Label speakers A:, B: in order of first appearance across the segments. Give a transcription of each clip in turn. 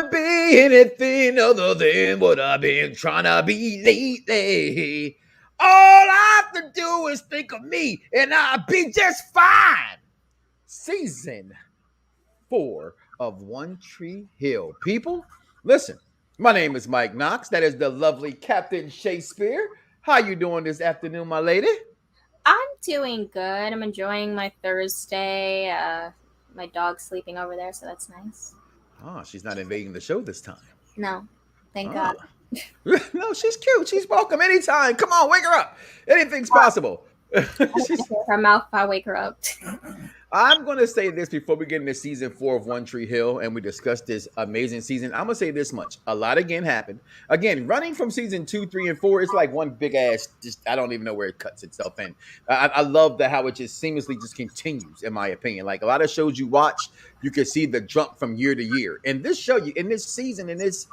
A: to be anything other than what I've been trying to be lately. All I have to do is think of me, and I'll be just fine. Season 4 of One Tree Hill. People, listen. My name is Mike Knoxxx. That is the lovely Captain Shaykespeare. How you doing this afternoon, my lady?
B: I'm doing good. I'm enjoying my Thursday. My dog's sleeping over there, so that's nice.
A: Ah, she's not invading the show this time.
B: No, thank
A: Ah.
B: God.
A: No, she's cute. She's welcome anytime. Come on, wake her up. Anything's possible. She's-
B: Her mouth if I wake her up.
A: I'm going to say this before we get into season 4 of One Tree Hill and we discuss this amazing season. I'm going to say this much. A lot again happened. Again, running from season 2, 3, and 4, it's like one big ass, just I don't even know where it cuts itself in. I love how it just seamlessly just continues, in my opinion. Like a lot of shows you watch, you can see the jump from year to year. And this show, in this season, in this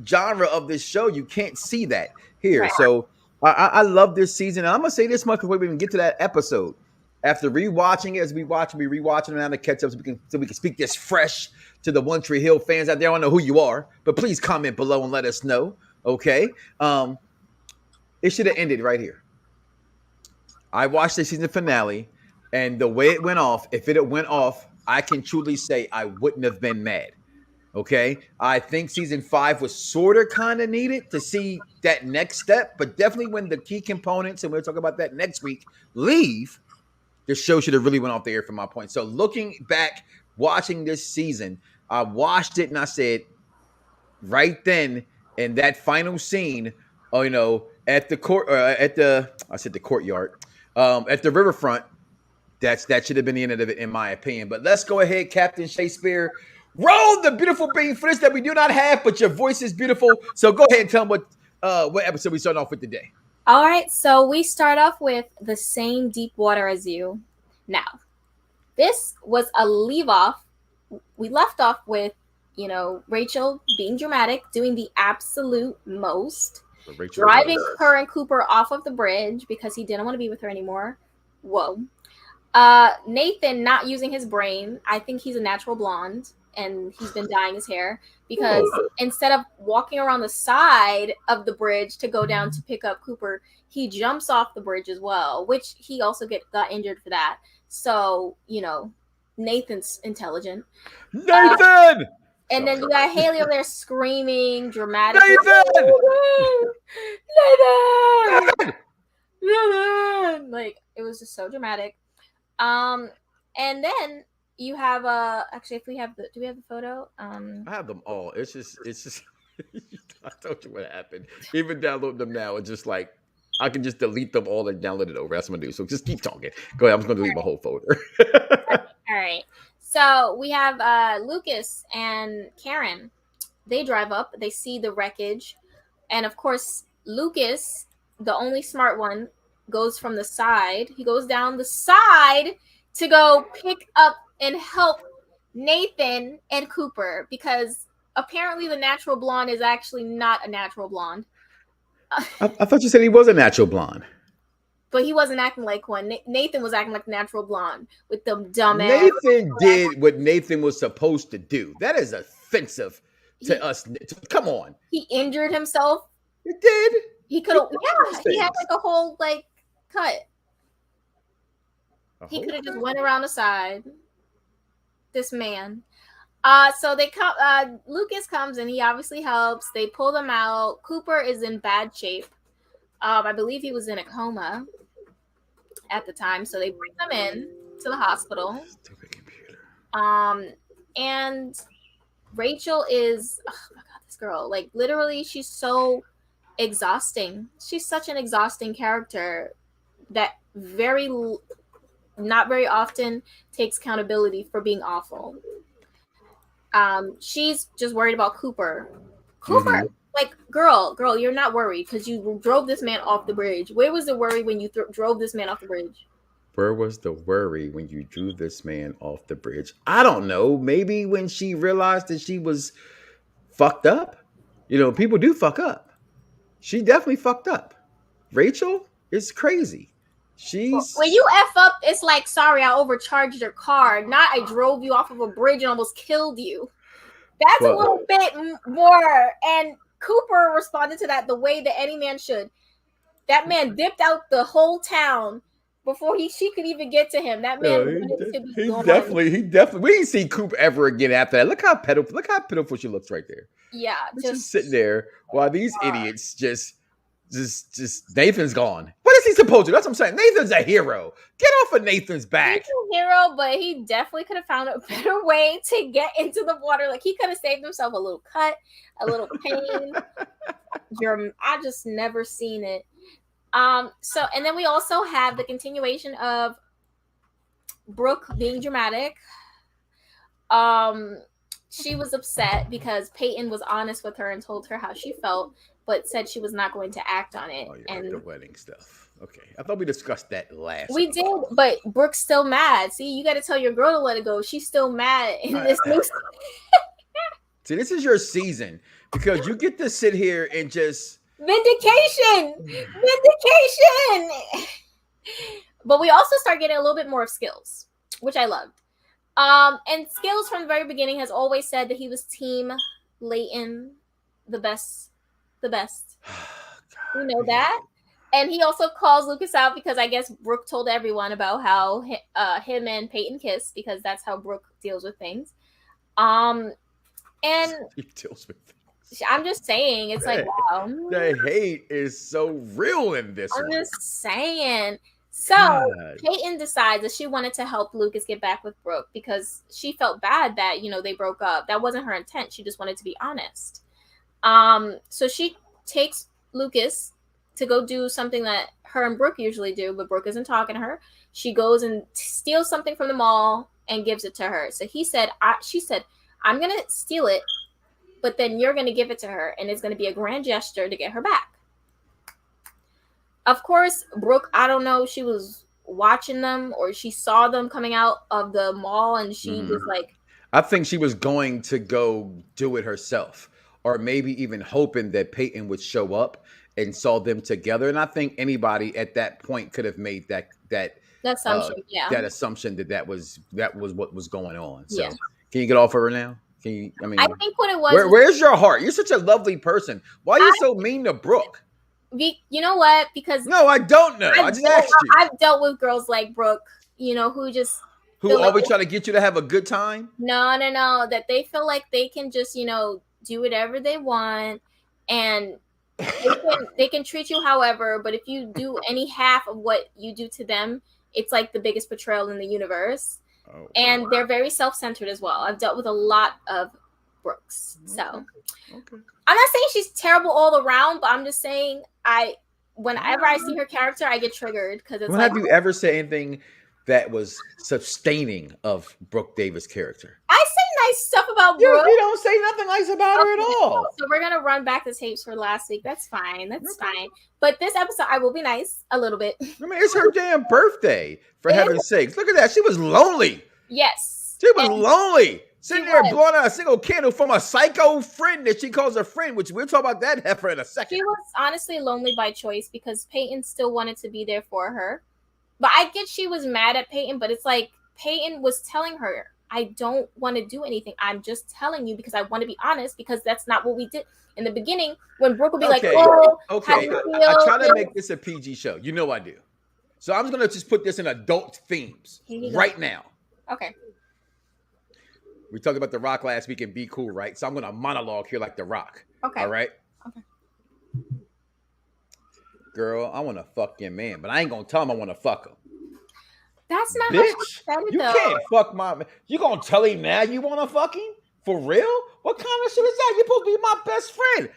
A: genre of this show, you can't see that here.
B: Right.
A: So I love this season. And I'm going to say this much before we even get to that episode. After rewatching it, as we rewatching them now to catch up so we can speak this fresh to the One Tree Hill fans out there. I don't know who you are, but please comment below and let us know. Okay. It should have ended right here. I watched the season finale, and the way it went off, if it had went off, I can truly say I wouldn't have been mad. Okay. I think season 5 was sort of kind of needed to see that next step, but definitely when the key components, and we'll talk about that next week, leave. This show should have really went off the air from my point. So looking back, watching this season, I watched it and I said, right then, in that final scene, at the court, the courtyard, at the riverfront, that should have been the end of it, in my opinion. But let's go ahead, Captain Shaykespeare. Roll the beautiful bean footage that we do not have, but your voice is beautiful. So go ahead and tell them what episode we start off with today.
B: All right, so we start off with the same deep water as you. Now, this was a leave off. We left off with, Rachel being dramatic, doing the absolute most, driving her and Cooper off of the bridge because he didn't want to be with her anymore. Whoa. Nathan not using his brain. I think he's a natural blonde, and he's been dyeing his hair because instead of walking around the side of the bridge to go down to pick up Cooper, he jumps off the bridge as well, which he also got injured for that. So, Nathan's intelligent.
A: Nathan!
B: And then you got Haley over there screaming dramatically.
A: Nathan!
B: Nathan! Nathan! Like, it was just so dramatic. And then you have actually, if we have do we have the photo?
A: I have them all. It's just I told you what happened. Even download them now. It's just like I can just delete them all and download it over. That's what I'm gonna do. So just keep talking. Go ahead. I'm just gonna delete my whole folder.
B: All right. So we have Lucas and Karen. They drive up. They see the wreckage, and of course, Lucas, the only smart one, goes from the side. He goes down the side to go pick up and help Nathan and Cooper because apparently the natural blonde is actually not a natural blonde.
A: I thought you said he was a natural blonde.
B: But he wasn't acting like one. Nathan was acting like a natural blonde with the dumb ass.
A: Nathan did what Nathan was supposed to do. That is offensive to us. Come on.
B: He injured himself.
A: He did.
B: He could have. Yeah, he had like a whole cut. He could have just went around the side. This man. So they come. Lucas comes and he obviously helps. They pull them out. Cooper is in bad shape. I believe he was in a coma at the time. So they bring them in to the hospital.
A: Stupid computer.
B: And Rachel is. Oh my god, this girl! Like literally, she's so exhausting. She's such an exhausting character that not very often takes accountability for being awful. She's just worried about Cooper. Cooper, girl, you're not worried because you drove this man off the bridge. Where was the worry when you drove this man off the bridge?
A: Where was the worry when you drew this man off the bridge? I don't know. Maybe when she realized that she was fucked up. People do fuck up. She definitely fucked up. Rachel is crazy.
B: When you F up, it's like, sorry, I overcharged your car. Not I drove you off of a bridge and almost killed you. That's a
A: Well,
B: little bit more. And Cooper responded to that the way that any man should. That man dipped out the whole town before she could even get to him. That man wanted to be gone.
A: he definitely. We didn't see Coop ever again after that. Look how pitiful she looks right there.
B: Yeah,
A: She's just sitting
B: just
A: there while these idiots just Nathan's gone. What is he supposed to do? That's what I'm saying. Nathan's a hero. Get off of Nathan's
B: he's
A: back.
B: a hero, but he definitely could have found a better way to get into the water. Like, he could have saved himself a little cut, a little pain. I just never seen it. So, and then we also have the continuation of Brooke being dramatic. She was upset because Peyton was honest with her and told her how she felt, but said she was not going to act on it.
A: Oh, yeah,
B: and
A: the wedding stuff. Okay, I thought we discussed that last.
B: We did, but Brooke's still mad. See, you got to tell your girl to let it go. She's still mad in this new.
A: See, this is your season because you get to sit here and just
B: vindication. But we also start getting a little bit more of skills, which I loved. And Skills from the very beginning has always said that he was team Leighton, the best. We know that. And he also calls Lucas out because I guess Brooke told everyone about how him and Peyton kissed, because that's how Brooke deals with things. And
A: he deals with things.
B: I'm just saying, it's like, wow.
A: The hate is so real in this one.
B: I'm just saying. So Peyton decides that she wanted to help Lucas get back with Brooke because she felt bad that, they broke up. That wasn't her intent. She just wanted to be honest. So she takes Lucas to go do something that her and Brooke usually do, but Brooke isn't talking to her. She goes and steals something from the mall and gives it to her. So she said, I'm going to steal it, but then you're going to give it to her, and it's going to be a grand gesture to get her back. Of course, Brooke, I don't know, she was watching them or she saw them coming out of the mall and she was like...
A: I think she was going to go do it herself, or maybe even hoping that Peyton would show up and saw them together. And I think anybody at that point could have made that
B: assumption,
A: that assumption that was what was going on. So Can you get off of her now? Can you? I
B: think what it was.
A: Where's your heart? You're such a lovely person. Why are you so mean to Brooke?
B: You know what? Because
A: no, I don't know. I just asked you.
B: I've dealt with girls like Brooke, who
A: always try to get you to have a good time.
B: No, that they feel like they can just do whatever they want, and they can treat you however. But if you do any half of what you do to them, it's like the biggest betrayal in the universe. Oh, and wow. They're very self-centered as well. I've dealt with a lot of Brooks, so. Okay. I'm not saying she's terrible all around, but I'm just saying whenever I see her character, I get triggered because it's.
A: When have you ever said anything that was sustaining of Brooke Davis' character?
B: I say nice stuff about Brooke.
A: You don't say nothing nice about her at all.
B: So we're gonna run back the tapes for last week. That's fine. That's fine. But this episode, I will be nice a little bit.
A: It's her damn birthday, for heaven's sakes. Look at that. She was lonely.
B: Yes.
A: She was lonely. Sitting there blowing out a single candle from a psycho friend that she calls her friend, which we'll talk about that heifer in a second.
B: She was honestly lonely by choice because Peyton still wanted to be there for her. But I get she was mad at Peyton, but it's like Peyton was telling her, I don't want to do anything. I'm just telling you because I want to be honest, because that's not what we did in the beginning when Brooke would be like, oh,
A: okay. I try to make this a PG show. You know I do. So I'm going to just put this in adult themes right now.
B: Okay.
A: We talked about The Rock last week and Be Cool, right? So I'm going to monologue here like The Rock.
B: Okay.
A: All right?
B: Okay.
A: Girl, I want to fuck your man, but I ain't going to tell him I want to fuck him.
B: That's not
A: bitch. You can't fuck my man. You going to tell him now you want to fuck him? For real? What kind of shit is that? You're supposed to be my best friend.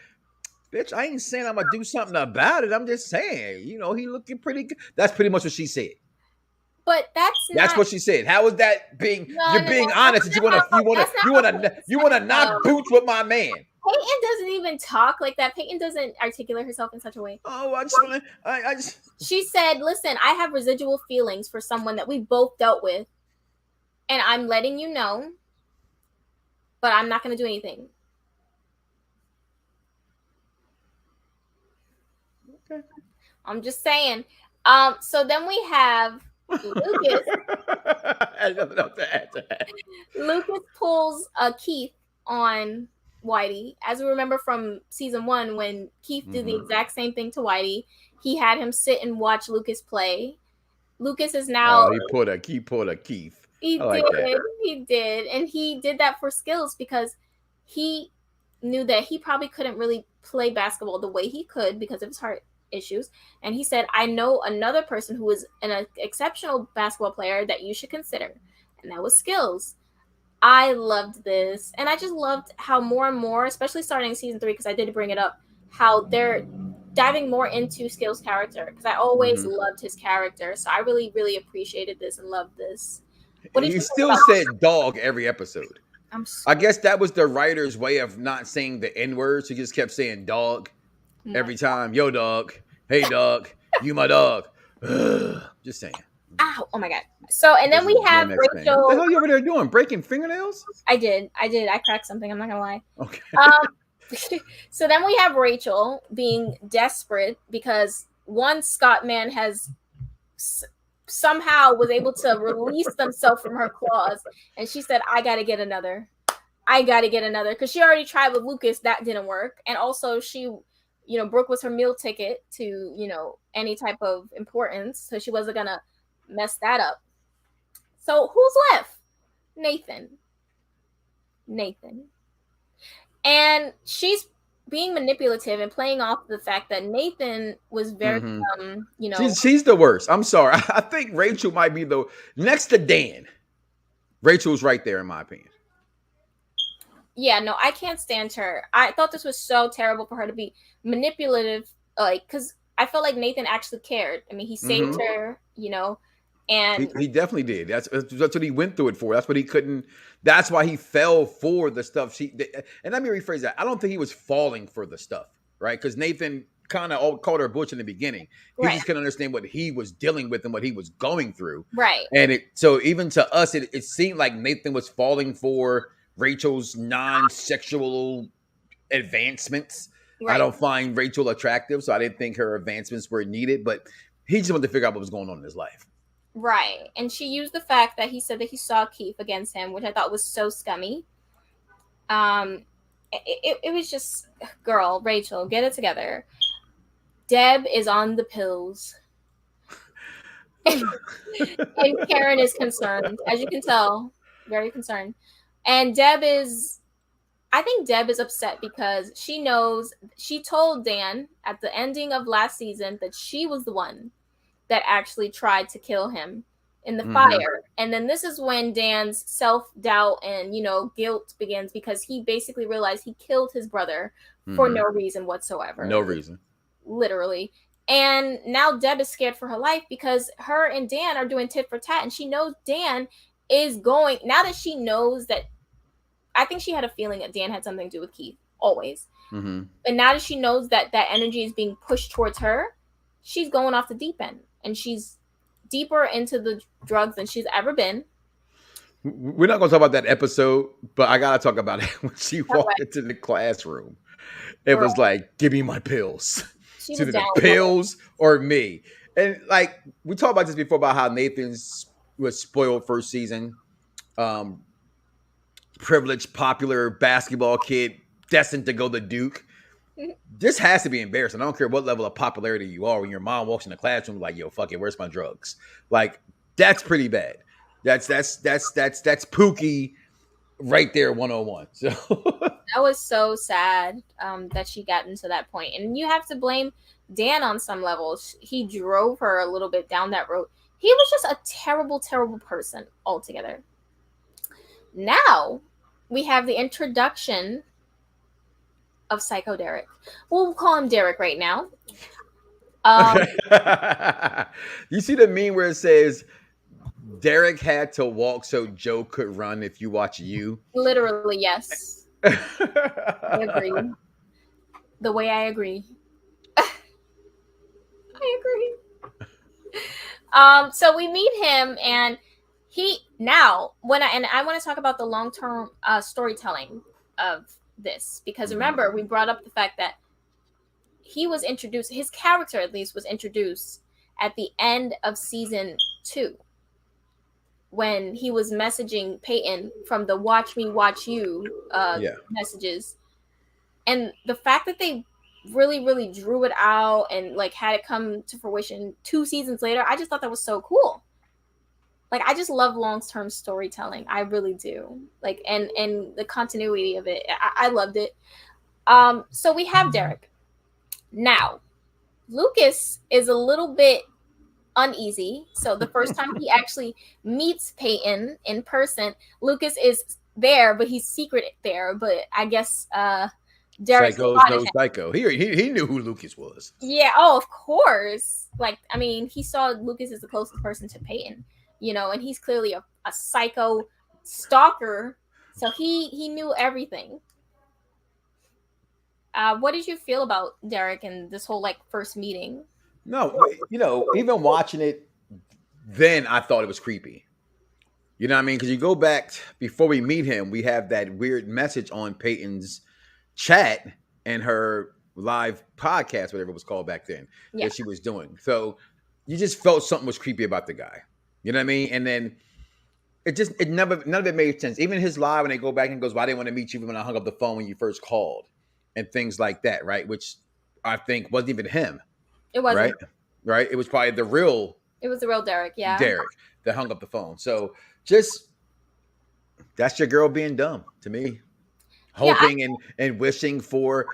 A: Bitch, I ain't saying I'm going to do something about it. I'm just saying, he looking pretty good. That's pretty much what she said.
B: But that's
A: what she said. How is that being? You're being honest. That you want to knock boots with my man.
B: Peyton doesn't even talk like that. Peyton doesn't articulate herself in such a way.
A: Oh, I just.
B: She said, "Listen, I have residual feelings for someone that we both dealt with, and I'm letting you know, but I'm not going to do anything."
A: Okay.
B: I'm just saying. So then we have Lucas.
A: I have nothing else to add to that.
B: Lucas pulls Keith on Whitey. As we remember from season 1, when Keith did the exact same thing to Whitey, he had him sit and watch Lucas play. Lucas is now.
A: Oh, he pulled a Keith.
B: He
A: I like
B: did.
A: that.
B: He did. And he did that for skills because he knew that he probably couldn't really play basketball the way he could because of his heart issues. And he said, I know another person who is an exceptional basketball player that you should consider. And that was skills. I loved this. And I just loved how more and more, especially starting season 3, because I did bring it up, how they're diving more into Skills' character. Because I always loved his character. So I really, really appreciated this and loved this. What did
A: He
B: you think
A: still
B: about
A: said dog every episode. I guess that was the writer's way of not saying the N words. He just kept saying dog every time. Yo, dog. Hey, dog. You my dog. Just saying.
B: Ow! Oh my god. So and then we have Rachel.
A: What the hell are you over there doing? Breaking fingernails?
B: I did. I cracked something. I'm not gonna lie.
A: Okay.
B: So then we have Rachel being desperate because one Scott man has somehow was able to release themselves from her claws, and she said, "I gotta get another. I gotta get another," because she already tried with Lucas, that didn't work, and also she. Brooke was her meal ticket to, any type of importance. So she wasn't going to mess that up. So who's left? Nathan. And she's being manipulative and playing off the fact that Nathan was very,
A: She's the worst. I'm sorry. I think Rachel might be the next to Dan. Rachel's right there in my opinion.
B: Yeah, no, I can't stand her. I thought this was so terrible for her to be manipulative, because I felt like Nathan actually cared. I mean, he saved her, and
A: he definitely did. That's what he went through it for. That's what he couldn't. That's why he fell for the stuff and let me rephrase that. I don't think he was falling for the stuff, right? Because Nathan kind of called her butch in the beginning. He just couldn't understand what he was dealing with and what he was going through,
B: right?
A: And so even to us, it seemed like Nathan was falling for Rachel's non-sexual advancements. Right. I don't find Rachel attractive, so I didn't think her advancements were needed, but he just wanted to figure out what was going on in his life.
B: Right. And she used the fact that he said that he saw Keith against him, which I thought was so scummy. It was just, girl, Rachel, get it together. Deb is on the pills. And Karen is concerned, as you can tell, very concerned. And I think Deb is upset because she knows, she told Dan at the ending of last season that she was the one that actually tried to kill him in the fire. And then this is when Dan's self-doubt and, guilt begins, because he basically realized he killed his brother for no reason whatsoever.
A: No reason.
B: Literally. And now Deb is scared for her life because her and Dan are doing tit for tat, and she knows Dan is going, now that she knows that, I think she had a feeling that Dan had something to do with Keith, always. And now that she knows that that energy is being pushed towards her, she's going off the deep end, and she's deeper into the drugs than she's ever been.
A: We're not going to talk about that episode, but I got to talk about it when she walked into the classroom. It was like, give me my pills. It's either the pills or me. And like, we talked about this before about how Nathan's was spoiled first season. Privileged, popular basketball kid destined to go to Duke. This has to be embarrassing. I don't care what level of popularity you are. When your mom walks in the classroom like, yo, fuck it, where's my drugs? Like, that's pretty bad. That's Pookie right there, 101. So
B: that was so sad that she got into that point. And you have to blame Dan on some levels. He drove her a little bit down that road. He was just a terrible, terrible person altogether. Now we have the introduction of Psycho Derek. We'll call him Derek right now.
A: You see the meme where it says Derek had to walk so Joe could run if you watch You?
B: Literally, yes. I agree. The way I agree. I agree. So we meet him, and I want to talk about the long-term storytelling of this, because remember, we brought up the fact that he was introduced, his character at least was introduced at the end of season 2. when he was messaging Peyton from the "Watch Me, Watch You"
A: Yeah.
B: messages, and the fact that they really drew it out and like had it come to fruition 2 seasons later, I just thought that was so cool. Like, I just love long-term storytelling. I really do. Like, and the continuity of it, I loved it. So we have Derek. Now, Lucas is a little bit uneasy. So the first time he actually meets Peyton in person, Lucas is there, but he's secret there. But I guess Derek
A: Psycho's
B: spotted
A: no
B: him.
A: psycho. He knew who Lucas was.
B: Yeah. Oh, of course. Like, I mean, he saw Lucas as the closest person to Peyton, and he's clearly a psycho stalker. So he knew everything. What did you feel about Derek and this whole like first meeting?
A: No, even watching it, then I thought it was creepy. You know what I mean? Because you go back before we meet him, we have that weird message on Peyton's chat and her live podcast, whatever it was called back then,
B: Yeah.
A: that she was doing. So you just felt something was creepy about the guy. You know what I mean? And then none of it made sense. Even his live when they go back and goes, "Well, I didn't want to meet you when I hung up the phone when you first called," and things like that, right? Which I think wasn't even him.
B: It wasn't.
A: Right? It was probably the real
B: It was the real Derek, yeah.
A: Derek that hung up the phone. So just that's your girl being dumb to me. Hoping and wishing for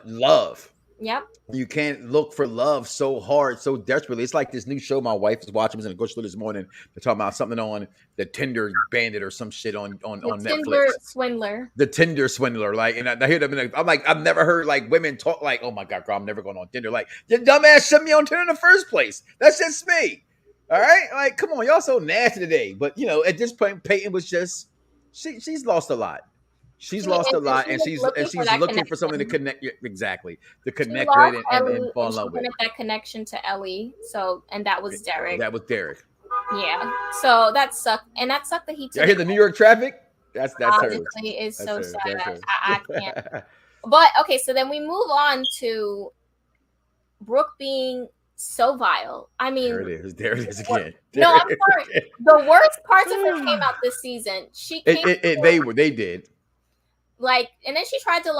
A: love.
B: Yep.
A: You can't look for love so hard, so desperately. It's like this new show my wife is watching. I was in the grocery store this morning. They're talking about something on the Tinder Bandit or some shit on Netflix.
B: Tinder Swindler.
A: The Tinder Swindler. Like, and I hear them. I'm like, I've never heard like women talk like, "Oh my god, girl, I'm never going on Tinder." Like, your dumbass sent me on Tinder in the first place. That's just me. All right, like, come on, y'all so nasty today. But at this point, Peyton was just she's lost a lot. She's lost a lot, and she's looking for something to connect. Exactly, to connect with and fall in love with.
B: That connection to Ellie. So, and that was Derek.
A: That was Derek.
B: Yeah. So that sucked, and that sucked that he.
A: I hear the New York traffic. That's
B: honestly, it's so sad. I can't. But okay, so then we move on to Brooke being so vile. I mean,
A: there it is again.
B: No, I'm sorry. The worst parts of her came out this season.
A: They did.
B: Like, and then she tried to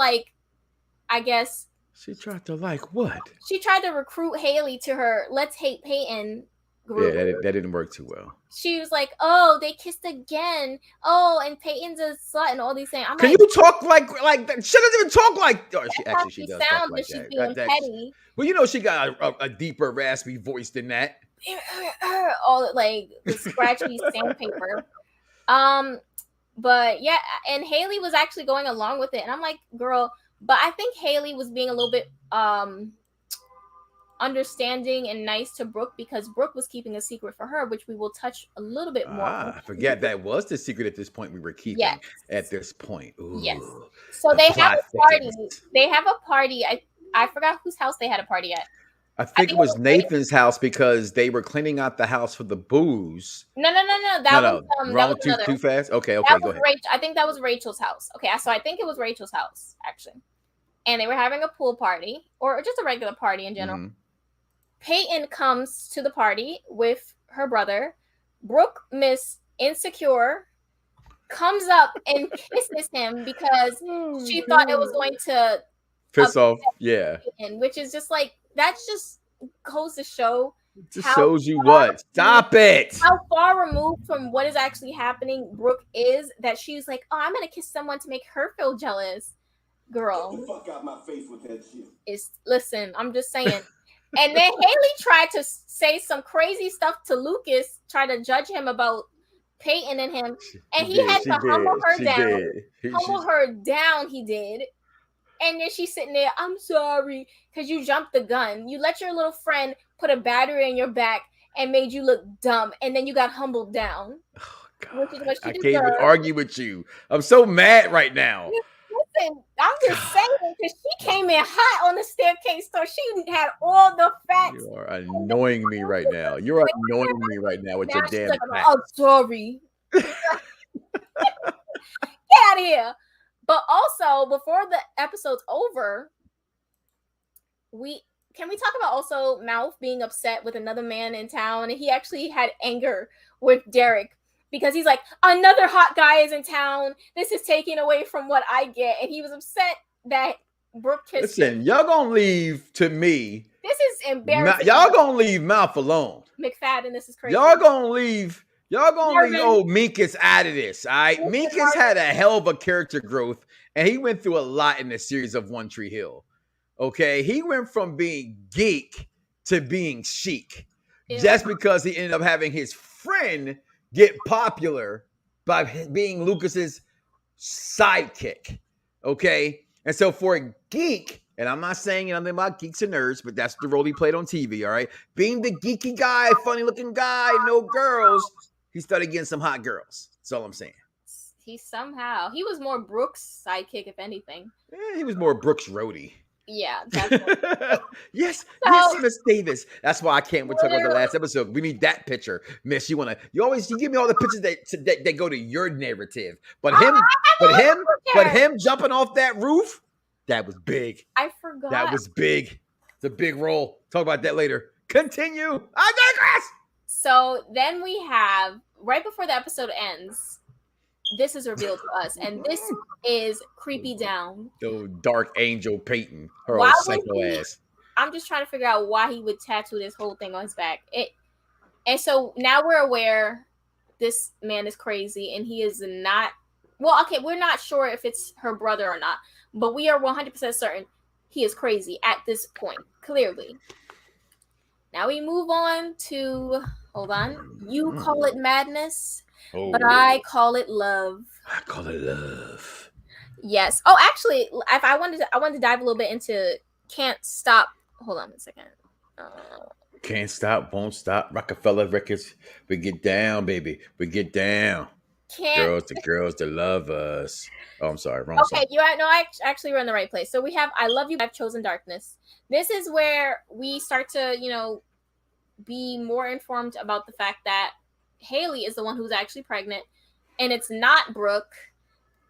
B: I guess.
A: She tried to what?
B: She tried to recruit Haley to her Let's Hate Peyton group.
A: Yeah, that didn't work too well.
B: She was like, "Oh, they kissed again. Oh, and Peyton's a slut and all these things."
A: Can you talk like that? She doesn't even talk like. Oh, she does talk like
B: she's
A: that.
B: Being petty.
A: Well, she got a deeper, raspy voice than that.
B: All like the scratchy sandpaper. But yeah, and Haley was actually going along with it, and I'm like, girl. But I think Haley was being a little bit understanding and nice to Brooke because Brooke was keeping a secret for her, which we will touch a little bit more.
A: I forget that was the secret at this point we were keeping. Yes. At this point. Ooh,
B: yes. So they have a party. They have a party. I forgot whose house they had a party at.
A: I think it was Nathan's house because they were cleaning out the house for the booze.
B: No. That was
A: too fast. Okay, go ahead.
B: I think that was Rachel's house. Okay, so I think it was Rachel's house actually, and they were having a pool party or just a regular party in general. Mm-hmm. Peyton comes to the party with her brother. Brooke, Miss Insecure, comes up and kisses him because she thought it was going to
A: piss off. Yeah,
B: Peyton, which is just like. That's just goes to show.
A: Just shows you what. Stop it.
B: How far removed from what is actually happening Brooke is that she's like, "Oh, I'm gonna kiss someone to make her feel jealous." Girl,
C: get the fuck out my face with that shit.
B: Listen, I'm just saying. And then Haley tried to say some crazy stuff to Lucas, try to judge him about Peyton and him, and he had to humble her down. Humble her down. He did. And then she's sitting there, "I'm sorry," because you jumped the gun. You let your little friend put a battery in your back and made you look dumb. And then you got humbled down.
A: Oh, God. I can't even argue with you. I'm so mad right now.
B: Listen, I'm just saying, because she came in hot on the staircase, so she had all the facts.
A: You are annoying me right now. You're annoying me right now with your damn facts.
B: "Oh, sorry." Get out of here. But also, before the episode's over, can we talk about also Mouth being upset with another man in town? And he actually had anger with Derek because he's like, another hot guy is in town. This is taking away from what I get. And he was upset that Brooke kissed him.
A: Listen, y'all gonna leave to me.
B: This is embarrassing.
A: Y'all gonna leave Mouth alone.
B: McFadden, this is crazy.
A: Y'all gonna leave old Minkus out of this, all right? Minkus had a hell of a character growth, and he went through a lot in the series of One Tree Hill. Okay? He went from being geek to being chic just because he ended up having his friend get popular by being Lucas's sidekick. Okay? And so for a geek, and I'm not saying anything about geeks and nerds, but that's the role he played on TV, all right? Being the geeky guy, funny-looking guy, no girls, he started getting some hot girls. That's all I'm saying.
B: He was more Brooks' sidekick, if anything.
A: He was more Brooks' roadie.
B: Yeah, definitely.
A: yes, Miss Davis. That's why I can't wait to talk about the last episode. We need that picture, Miss. You give me all the pictures that go to your narrative. But him jumping off that roof, that was big.
B: I forgot.
A: That was big. It's a big role. Talk about that later. Continue. I digress.
B: So then we have, right before the episode ends, this is revealed to us, and this is creepy down.
A: The Dark Angel Peyton, her old psycho ass.
B: I'm just trying to figure out why he would tattoo this whole thing on his back. And so now we're aware this man is crazy, and he is not. Well, okay, we're not sure if it's her brother or not, but we are 100% certain he is crazy at this point. Clearly. Now we move on to. Hold on. You call it madness. Oh. But I call it love.
A: I call it love.
B: Yes. Oh, actually, if I wanted to dive a little bit into Can't Stop. Hold on a second.
A: Can't Stop, Won't Stop. Rockefeller Records. We get down, baby. We get down. Girls that love us. Oh, I'm sorry. Wrong song.
B: Okay, I actually we're in the right place. So we have I Love You, I've Chosen Darkness. This is where we start to, be more informed about the fact that Haley is the one who's actually pregnant, and it's not Brooke.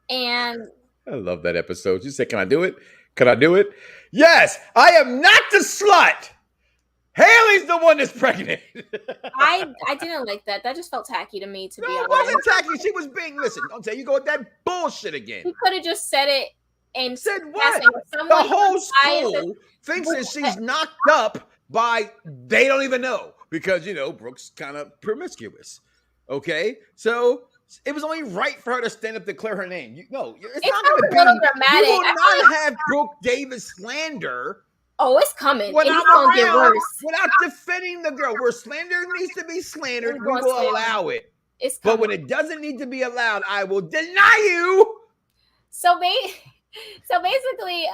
B: And
A: I love that episode. You said, "Can I do it? Can I do it?" Yes, I am not the slut. Haley's the one that's pregnant.
B: I didn't like that. That just felt tacky to me. To be honest,
A: it wasn't tacky. She was being. Listen, don't tell you go with that bullshit again.
B: He could have just said it and
A: said what? The whole school thinks that she's knocked up by they don't even know because Brooke's kind of promiscuous. Okay, so it was only right for her to stand up, declare her name. It's not going to be dramatic. You will not have Brooke Davis slander.
B: Oh, it's coming. It's going to get worse.
A: Without defending the girl, where slander needs to be slandered, we will allow it. But when it doesn't need to be allowed, I will deny you.
B: So basically,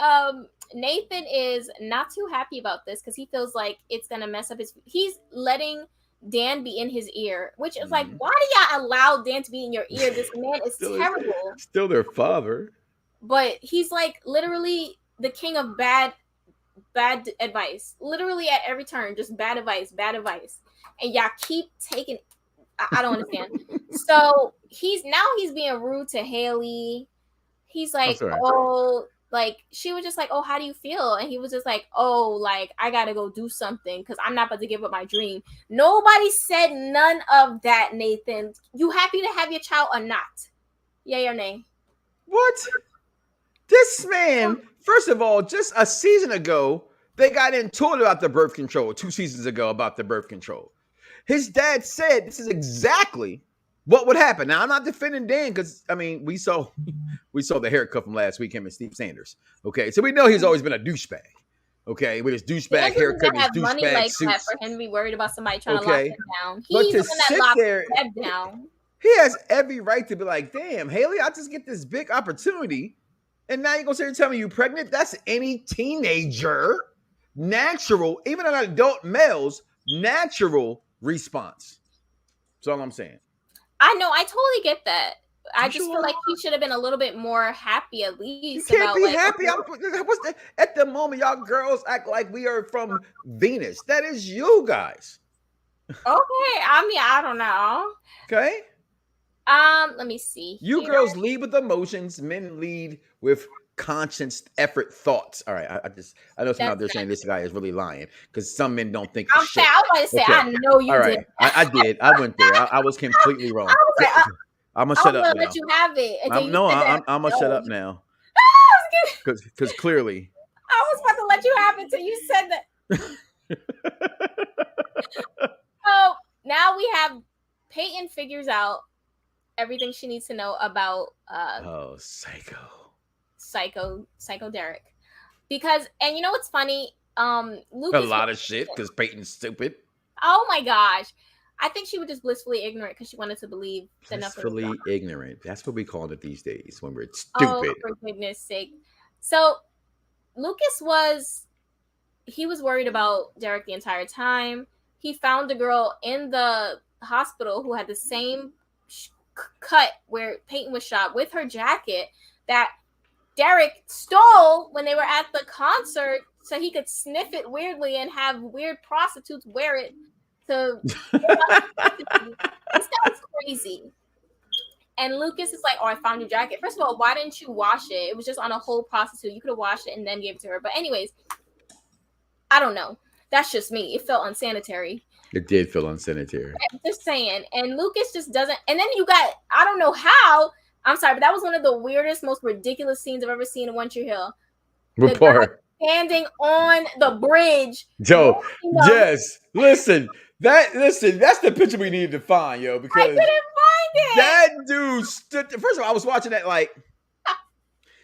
B: Nathan is not too happy about this because he feels like it's going to mess up he's letting Dan be in his ear, which is like, why do y'all allow Dan to be in your ear? This man is terrible.
A: Still their father.
B: But he's like literally the king of bad advice. Literally at every turn, just bad advice. And y'all keep taking I don't understand. So he's being rude to Haley. He's like, she was just like, oh, how do you feel? And he was just like, oh, like, I gotta go do something because I'm not about to give up my dream. Nobody said none of that, Nathan. You happy to have your child or not? Yay or nay?
A: What? This man, first of all, just a season ago, they got into it about the birth control. 2 seasons ago about the birth control. His dad said this is exactly what would happen. Now, I'm not defending Dan because, we saw the haircut from last week, him and Steve Sanders. Okay, so we know he's always been a douchebag. Okay, with his douchebag haircut, his douchebag money like suits. That for him to be worried about somebody trying to lock him down. He's the one that locked him down. He has every right to be like, damn, Haley, I just get this big opportunity, and now you're going to sit here and tell me you're pregnant? That's any teenager, natural, even an adult male's natural response. That's all I'm saying.
B: I know. I totally get that. I just feel like he should have been a little bit more happy at least.
A: You can't be happy. At the moment, y'all girls act like we are from Venus. That is you guys.
B: Okay. I don't know.
A: Okay.
B: Let me see.
A: You girls lead with emotions. Men lead with conscious effort thoughts. All right, I know some out there saying this guy is really lying because some men don't think.
B: I'm saying, I was about to say,
A: Okay.
B: I know you
A: All
B: did.
A: right, I did. I went there. I was completely wrong.
B: I was like,
A: I'm gonna
B: I
A: shut
B: was
A: up
B: gonna
A: now.
B: let you have it. And then you
A: No,
B: said that.
A: I'm gonna shut up now because clearly.
B: I was about to let you have it until you said that. So now we have Peyton figures out everything she needs to know about Psycho Derek. Because, and you know what's funny? Lucas
A: a lot of shit because Peyton's stupid.
B: Oh my gosh. I think she was just blissfully ignorant because she wanted to believe that nothing was
A: blissfully ignorant. That's what we call it these days when we're stupid.
B: Oh, for goodness sake. So Lucas was worried about Derek the entire time. He found a girl in the hospital who had the same cut where Peyton was shot with her jacket that Derek stole when they were at the concert so he could sniff it weirdly and have weird prostitutes wear it to this sounds crazy. And Lucas is like, oh, I found your jacket. First of all, why didn't you wash it? It was just on a whole prostitute. You could have washed it and then gave it to her. But anyways, I don't know. That's just me. It felt unsanitary.
A: It did feel unsanitary.
B: Just saying. And Lucas just doesn't. And then you got, I don't know how. I'm sorry, but that was one of the weirdest, most ridiculous scenes I've ever seen in One Tree Hill.
A: What part?
B: Standing on the bridge.
A: Joe, yes. Listen, that's the picture we needed to find, yo, because
B: I couldn't find it.
A: That dude stood. First of all, I was watching that like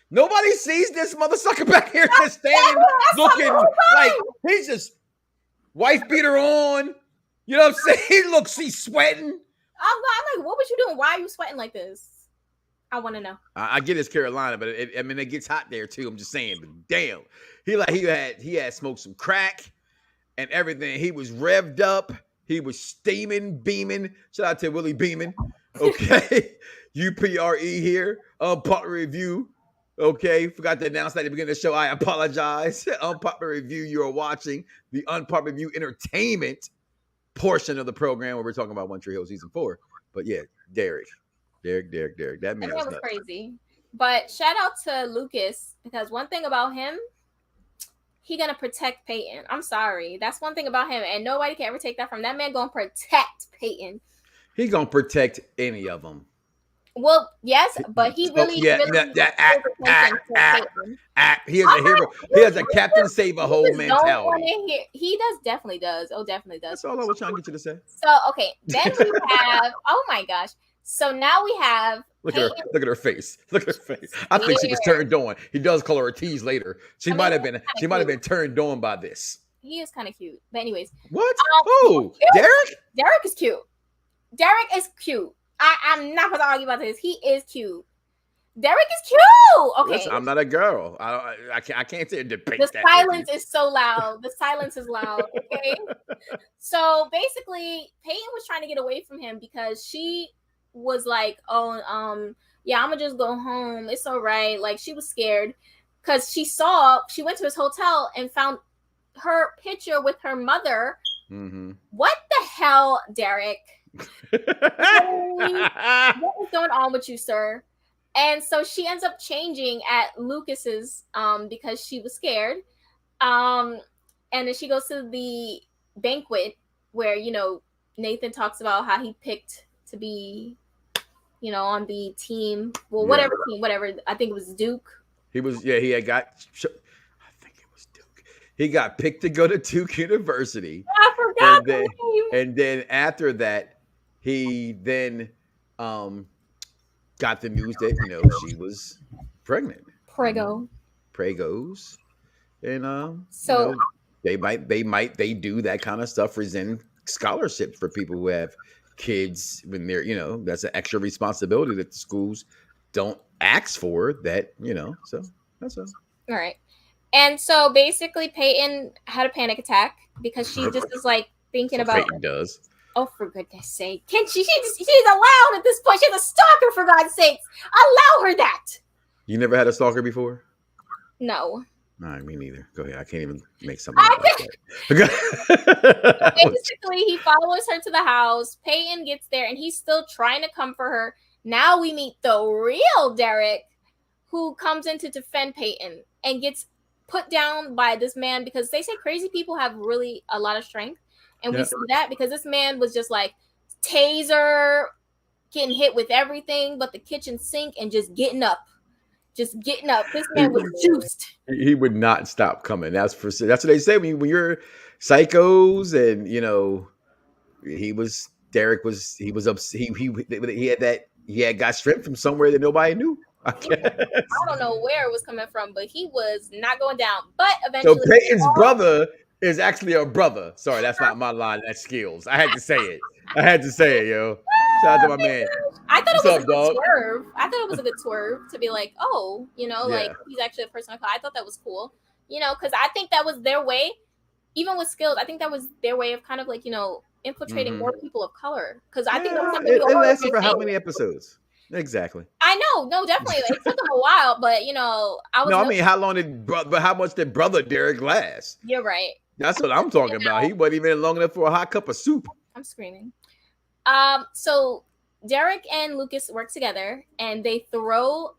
A: nobody sees this mother sucker back here just standing looking like he's just wife beater on. You know what I'm saying? He's sweating.
B: I'm like, what was you doing? Why are you sweating like this? I want to know.
A: I get it's Carolina, but it gets hot there too. I'm just saying, but damn, he had smoked some crack and everything. He was revved up. He was steaming, beaming. Shout out to Willie Beeman. Okay, UPRE here. Unpopular review. Okay, forgot to announce that at the beginning of the show. I apologize. Unpopular review. You are watching the Unpopular Review entertainment portion of the program where we're talking about One Tree Hill season 4. But yeah, Derek. That man was
B: crazy. But shout out to Lucas because one thing about him, he gonna protect Peyton. I'm sorry, that's one thing about him, and nobody can ever take that from that man. Gonna protect Peyton.
A: He gonna protect any of them.
B: Well, yes, but he really, he is
A: a hero. He has a Captain Save-A-Hole mentality.
B: He definitely does. Oh, definitely does.
A: That's all I was trying to get you to say.
B: So okay, then we have. Oh my gosh. So now we have.
A: Look at her face. Look at her face. I think she was turned on. He does call her a tease later. She might have been turned on by this.
B: He is kind of cute. But anyways.
A: What? Derek?
B: Derek is cute. Derek is cute. I'm not going to argue about this. He is cute. Derek is cute. Okay.
A: Listen, I'm not a girl. I can't say debate
B: that. The silence is so loud. The silence is loud. Okay. So basically, Peyton was trying to get away from him because she was like, oh, yeah, I'm gonna just go home. It's all right. Like she was scared because she went to his hotel and found her picture with her mother. Mm-hmm. What the hell, Derek? What is going on with you, sir? And so she ends up changing at Lucas's because she was scared. And then she goes to the banquet where, Nathan talks about how he picked to be, on the team. Well, whatever team, whatever. I think it was Duke.
A: He was, I think it was Duke. He got picked to go to Duke University.
B: I forgot.
A: And then after that, he then got the news that she was pregnant. Pregos. And
B: so
A: they do that kind of stuff, rescind scholarships for people who have kids when they're, that's an extra responsibility that the schools don't ask for that, so that's all.
B: All right. And so basically Peyton had a panic attack because she just was like thinking about
A: Peyton does.
B: Oh, for goodness sake. Can she's allowed at this point. She's a stalker, for God's sakes. Allow her that.
A: You never had a stalker before?
B: No.
A: All right, me neither. Go ahead. I can't even make something like that.
B: Basically, he follows her to the house. Peyton gets there, and he's still trying to comfort her. Now we meet the real Derek, who comes in to defend Peyton and gets put down by this man, because they say crazy people have really a lot of strength. And we see that because this man was just like taser, getting hit with everything but the kitchen sink, and just getting up. Just getting up. This man was juiced.
A: He would not stop coming. That's what they say when you're psychos, and he had got strength from somewhere that nobody knew. I
B: don't know where it was coming from, but he was not going down. But eventually,
A: so Peyton's brother is actually a brother. Sorry, that's not my line. That's skills. I had to say it. Yo. Shout out to my man.
B: I thought it was a good swerve. I thought it was a good swerve to be like, oh, like he's actually a person of color. I thought that was cool, because I think that was their way, even with skills. I think that was their way of kind of like, infiltrating more people of color. Because I think that was something
A: it lasted for how many episodes? Exactly.
B: I know, no, definitely. It took them a while, but
A: how much did brother Derek last?
B: You're right.
A: That's what I'm talking about. He wasn't even long enough for a hot cup of soup.
B: I'm screaming. So Derek and Lucas work together, and they throw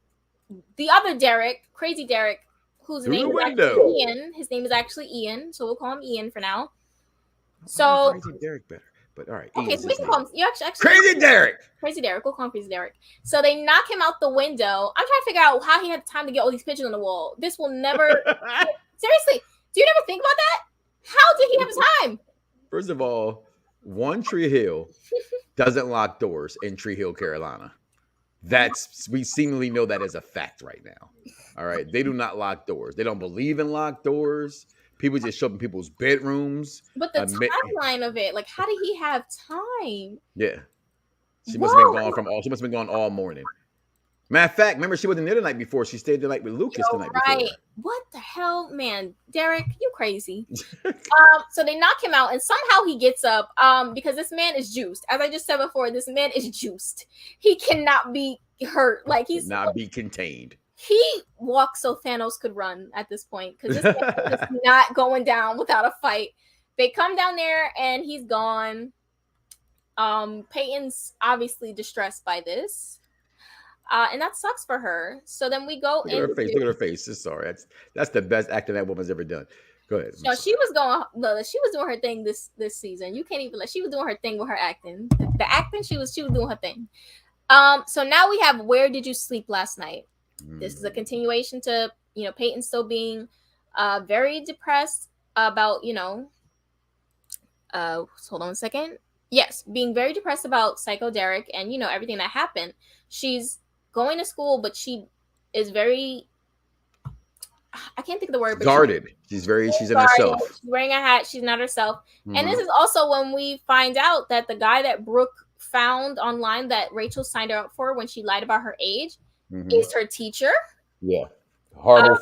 B: the other Derek, crazy Derek, whose name is actually Ian. His name is actually Ian, so we'll call him Ian for now. So
A: crazy Derek better. But all right.
B: Okay, so we can call him. You actually
A: Crazy Derek.
B: Crazy Derek. We'll call him Crazy Derek. So they knock him out the window. I'm trying to figure out how he had time to get all these pictures on the wall. This will never. Seriously, do you never think about that? How did he have time?
A: First of all, One Tree Hill doesn't lock doors in Tree Hill, Carolina. We seemingly know that as a fact right now. All right, they do not lock doors. They don't believe in locked doors. People just show up in people's bedrooms.
B: But the timeline of it, like, how did he have time?
A: Yeah, she must have been gone all morning. Matter of fact, remember she wasn't there the night before. She stayed the night with Lucas the night before.
B: What the hell, man? Derek, you crazy. So they knock him out, and somehow he gets up because this man is juiced. As I just said before, this man is juiced. He cannot be hurt. Like, he's
A: not be contained.
B: He walks so Thanos could run at this point, because this man is not going down without a fight. They come down there, and he's gone. Peyton's obviously distressed by this. And that sucks for her. So then we go in.
A: Look at her face. Sorry. That's the best acting that woman's ever done. Go ahead.
B: So she was doing her thing this season. You can't even she was doing her thing with her acting. The acting, she was doing her thing. So now we have Where Did You Sleep Last Night? This is a continuation to, Peyton still being very depressed about, hold on a second. Yes, being very depressed about Psycho Derek and, everything that happened. She's going to school, but she is very, I can't think of the word, but
A: guarded. She's in herself.
B: She's wearing a hat. She's not herself. Mm-hmm. And this is also when we find out that the guy that Brooke found online that Rachel signed her up for when she lied about her age is her teacher.
A: Yeah. Horrible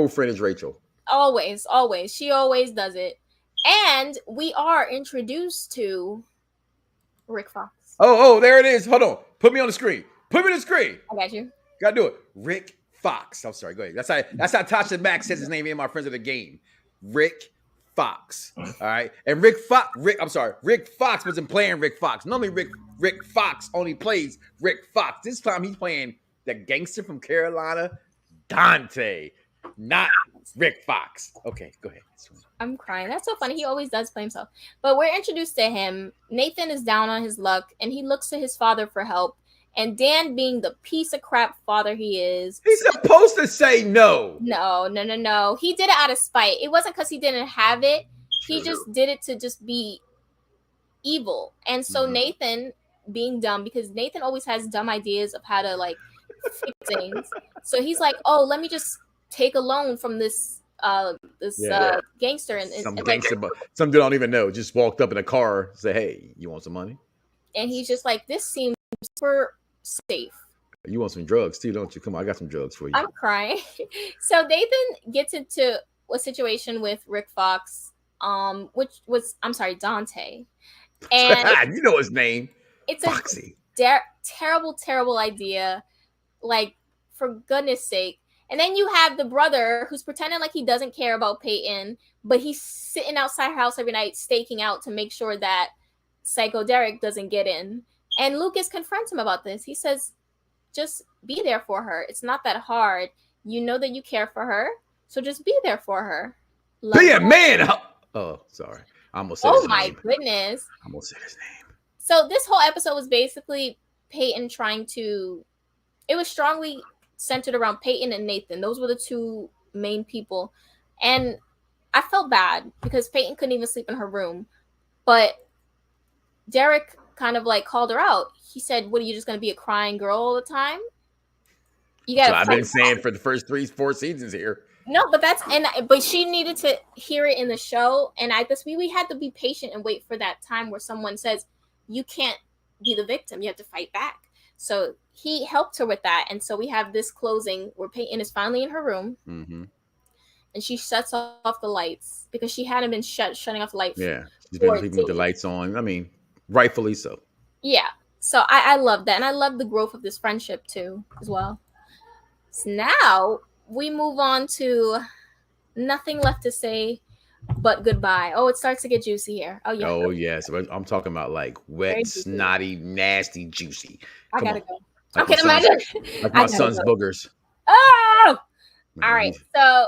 A: friend is Rachel.
B: Always. She always does it. And we are introduced to Rick Fox.
A: Oh, there it is. Hold on. Put me on the screen. I
B: got you.
A: Gotta do it. Rick Fox. I'm sorry. Go ahead. That's how Tasha Mack says his name in My Friends of the Game. Rick Fox. All right. And Rick Fox wasn't playing Rick Fox. Normally Rick Fox only plays Rick Fox. This time he's playing the gangster from Carolina, Dante, not Rick Fox. Okay, go ahead.
B: I'm crying. That's so funny. He always does play himself. But we're introduced to him. Nathan is down on his luck, and he looks to his father for help. And Dan, being the piece of crap father he is,
A: he's supposed to say no.
B: No. He did it out of spite. It wasn't because he didn't have it. He just did it to just be evil. And so Nathan, being dumb, because Nathan always has dumb ideas of how to fix things. So he's like, oh, let me just take a loan from this gangster and
A: some gangster, some dude I don't even know, just walked up in a car, say, hey, you want some money?
B: And he's just like, this seems super safe.
A: You want some drugs too, don't you? Come on, I got some drugs for you.
B: I'm crying. So Nathan gets into a situation with Rick Fox, which was, Dante. And
A: you know his name.
B: It's
A: Foxy.
B: A terrible idea. Like, for goodness sake. And then you have the brother who's pretending like he doesn't care about Peyton, but he's sitting outside her house every night staking out to make sure that Psycho Derek doesn't get in. And Lucas confronts him about this. He says, just be there for her. It's not that hard. You know that you care for her, so just be there for her.
A: Be a man. Oh, sorry. I almost said his name.
B: Oh my goodness.
A: I almost said his name.
B: So this whole episode was basically Peyton trying to, it was strongly centered around Peyton and Nathan. Those were the two main people. And I felt bad because Peyton couldn't even sleep in her room. But Derek kind of like called her out. He said, what, are you just going to be a crying girl all the time? You got to
A: I've been saying for the first 3-4 seasons here.
B: No, but she needed to hear it in the show. And I guess we had to be patient and wait for that time where someone says, you can't be the victim. You have to fight back. So he helped her with that. And so we have this closing where Peyton is finally in her room.
A: Mm-hmm.
B: And she shuts off the lights because she hadn't been shutting off the lights.
A: Yeah, she's been keeping the lights on. I mean, rightfully so.
B: Yeah. So I love that. And I love the growth of this friendship too, as well. So now we move on to nothing left to say but goodbye. Oh, it starts to get juicy here. Oh, yeah.
A: Oh, yes. I'm talking about like wet, snotty, nasty, juicy.
B: I gotta go.
A: Like
B: okay, imagine.
A: Like my son's boogers.
B: Oh! All right. So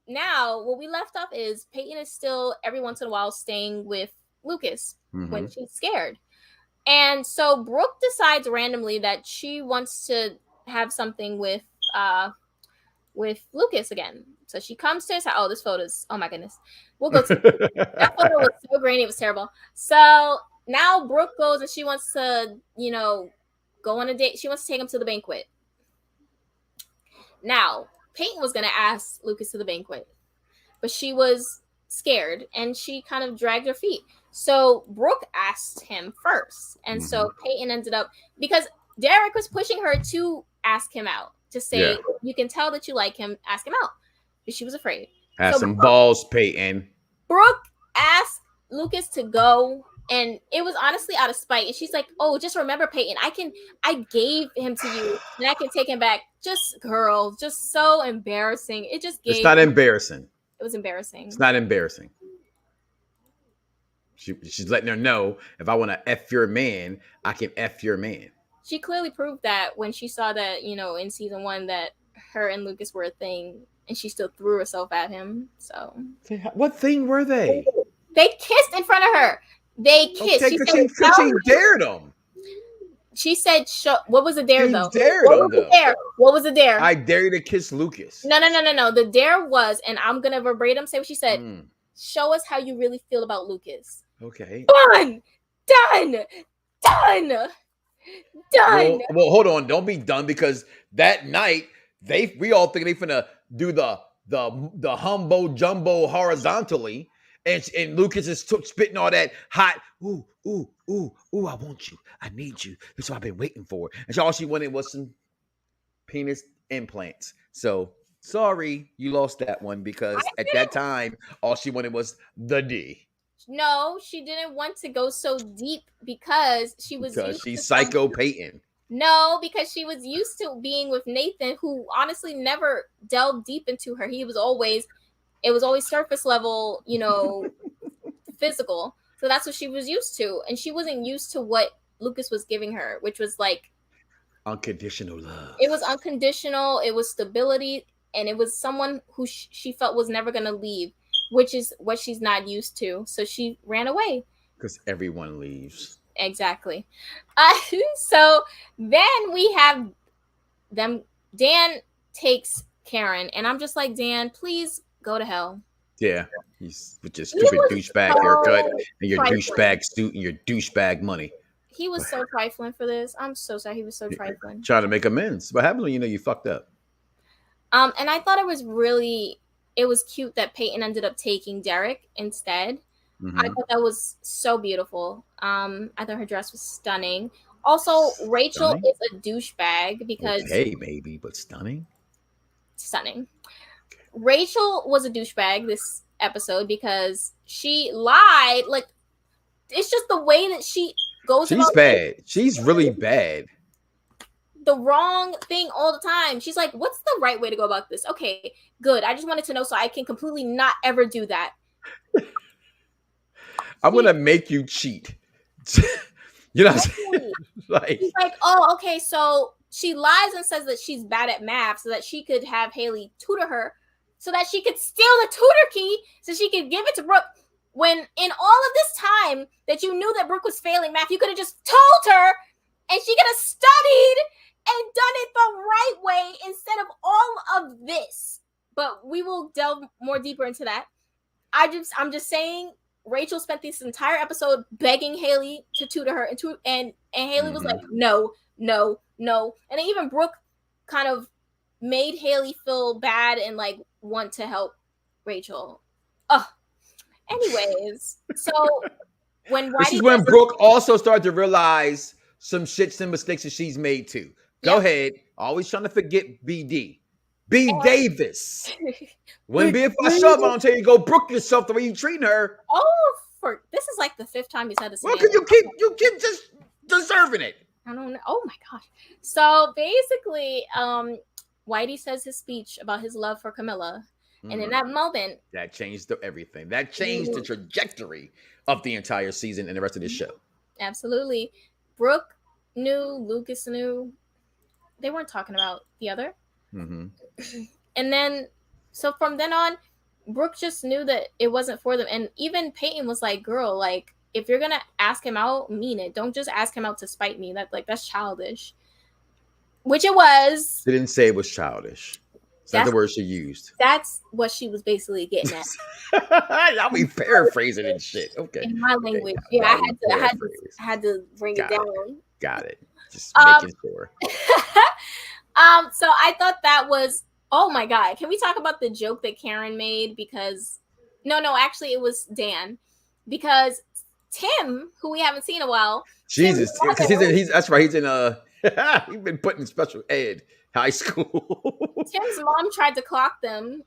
B: now what we left off is Peyton is still every once in a while staying with Lucas when she's scared. And so Brooke decides randomly that she wants to have something with Lucas again. So she comes to us. Oh, this photo's, oh my goodness. We'll go to that photo was so grainy, it was terrible. So now Brooke goes and she wants to, go on a date. She wants to take him to the banquet. Now, Peyton was gonna ask Lucas to the banquet, but she was scared and she kind of dragged her feet. So Brooke asked him first. And so Peyton ended up, because Derek was pushing her to ask him out, to say, you can tell that you like him, ask him out. But she was afraid.
A: Have some balls, Peyton.
B: Brooke asked Lucas to go, and it was honestly out of spite. And she's like, oh, just remember, Peyton, I gave him to you, and I can take him back. Just so embarrassing. It's
A: not embarrassing.
B: It was embarrassing.
A: It's not embarrassing. She's letting her know, if I want to F your man, I can F your man.
B: She clearly proved that when she saw that, in season 1 that her and Lucas were a thing, and she still threw herself at him. So
A: what thing were they?
B: They kissed in front of her. They kissed.
A: Okay, she dared him.
B: She said, what was the dare,
A: she
B: though?
A: Dared
B: what
A: him,
B: was the dare? What was the dare?
A: I dare you to kiss Lucas.
B: No. The dare was, and I'm going to verbatim say what she said, show us how you really feel about Lucas.
A: Okay.
B: Done.
A: Well, hold on. Don't be done, because that night we all think they finna do the humbo jumbo horizontally, and Lucas is spitting all that hot ooh, I want you, I need you. That's what I've been waiting for. And all she wanted was some penis implants. So sorry, you lost that one, because at that time all she wanted was the D.
B: No, she didn't want to go so deep because
A: she's psycho Peyton.
B: No, because she was used to being with Nathan, who honestly never delved deep into her. It was always surface level, physical. So that's what she was used to. And she wasn't used to what Lucas was giving her, which was like
A: unconditional love.
B: It was unconditional. It was stability. And it was someone who she felt was never going to leave, which is what she's not used to. So she ran away.
A: Because everyone leaves.
B: Exactly. So then we have them. Dan takes Karen. And I'm just like, Dan, please go to hell.
A: Yeah. He's with your stupid douchebag haircut and your douchebag suit and your douchebag money.
B: He was so trifling for this. I'm so sorry. He was so trifling.
A: Trying to make amends. What happens when you fucked up?
B: And I thought it was cute that Peyton ended up taking Derek instead. I thought that was so beautiful. I thought her dress was stunning. Also, Rachel is a douchebag because
A: maybe, but stunning.
B: Rachel was a douchebag this episode because she lied. Like, it's just the way that she goes.
A: She's bad. She's really bad.
B: The wrong thing all the time. She's like, what's the right way to go about this? Okay, good. I just wanted to know so I can completely not ever do that.
A: I'm going to make you cheat. You know what I'm saying?
B: She's like, oh, okay, so she lies and says that she's bad at math so that she could have Haley tutor her, so that she could steal the tutor key so she could give it to Brooke. When in all of this time that you knew that Brooke was failing math, you could have just told her and she could have studied and done it the right way instead of all of this. But we will delve more deeper into that. I'm just saying, Rachel spent this entire episode begging Haley to tutor her, and Haley was like, no. And then even Brooke kind of made Haley feel bad and like want to help Rachel. Anyways, so
A: this is when Brooke also started to realize some shits and mistakes that she's made too. Go ahead. Always trying to forget BD. B. Davis. When if I shove, I don't tell you, go Brooke yourself the way you treating her.
B: This is like the 5th time you said this.
A: Well, can you keep just deserving it?
B: I don't know. Oh my gosh. So basically, Whitey says his speech about his love for Camilla. And in that moment,
A: that changed everything. That changed the trajectory of the entire season and the rest of this show.
B: Absolutely. Brooke knew, Lucas knew. They weren't talking about the other. And then, so from then on, Brooke just knew that it wasn't for them. And even Peyton was like, girl, like, if you're going to ask him out, mean it. Don't just ask him out to spite me. That's childish. Which it was.
A: She didn't say it was childish. That's not the word she used.
B: That's what she was basically getting at.
A: I'll be paraphrasing and shit. Okay.
B: In my language. Yeah, I had to bring it down.
A: Got it. Just making sure.
B: So I thought that was, oh my God. Can we talk about the joke that Karen made? Because no, actually it was Dan. Because Tim, who we haven't seen in a while.
A: Jesus. Because that's right. He's in he's been put in special ed. High school.
B: Tim's mom tried to clock them,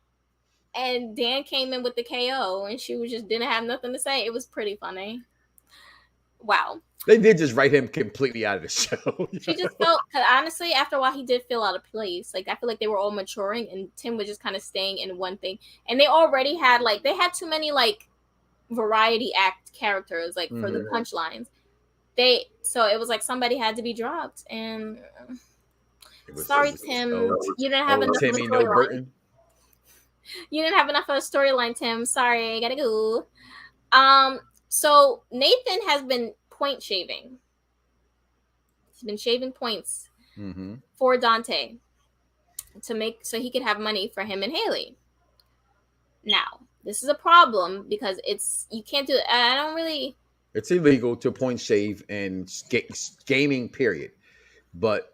B: and Dan came in with the KO, and she didn't have nothing to say. It was pretty funny. Wow.
A: They did just write him completely out of the show.
B: She just felt, because honestly, after a while, he did feel out of place. Like, I feel like they were all maturing, and Tim was just kind of staying in one thing. And they already had, they had too many, variety act characters, for the punchlines. So it was like somebody had to be dropped, and... Sorry, Tim. You didn't have enough of a storyline. You didn't have enough of a storyline, Tim. Sorry, I gotta go. So Nathan has been point shaving. He's been shaving points for Dante so he could have money for him and Haley. Now, this is a problem because you can't do it.
A: It's illegal to point shave in gaming, period. But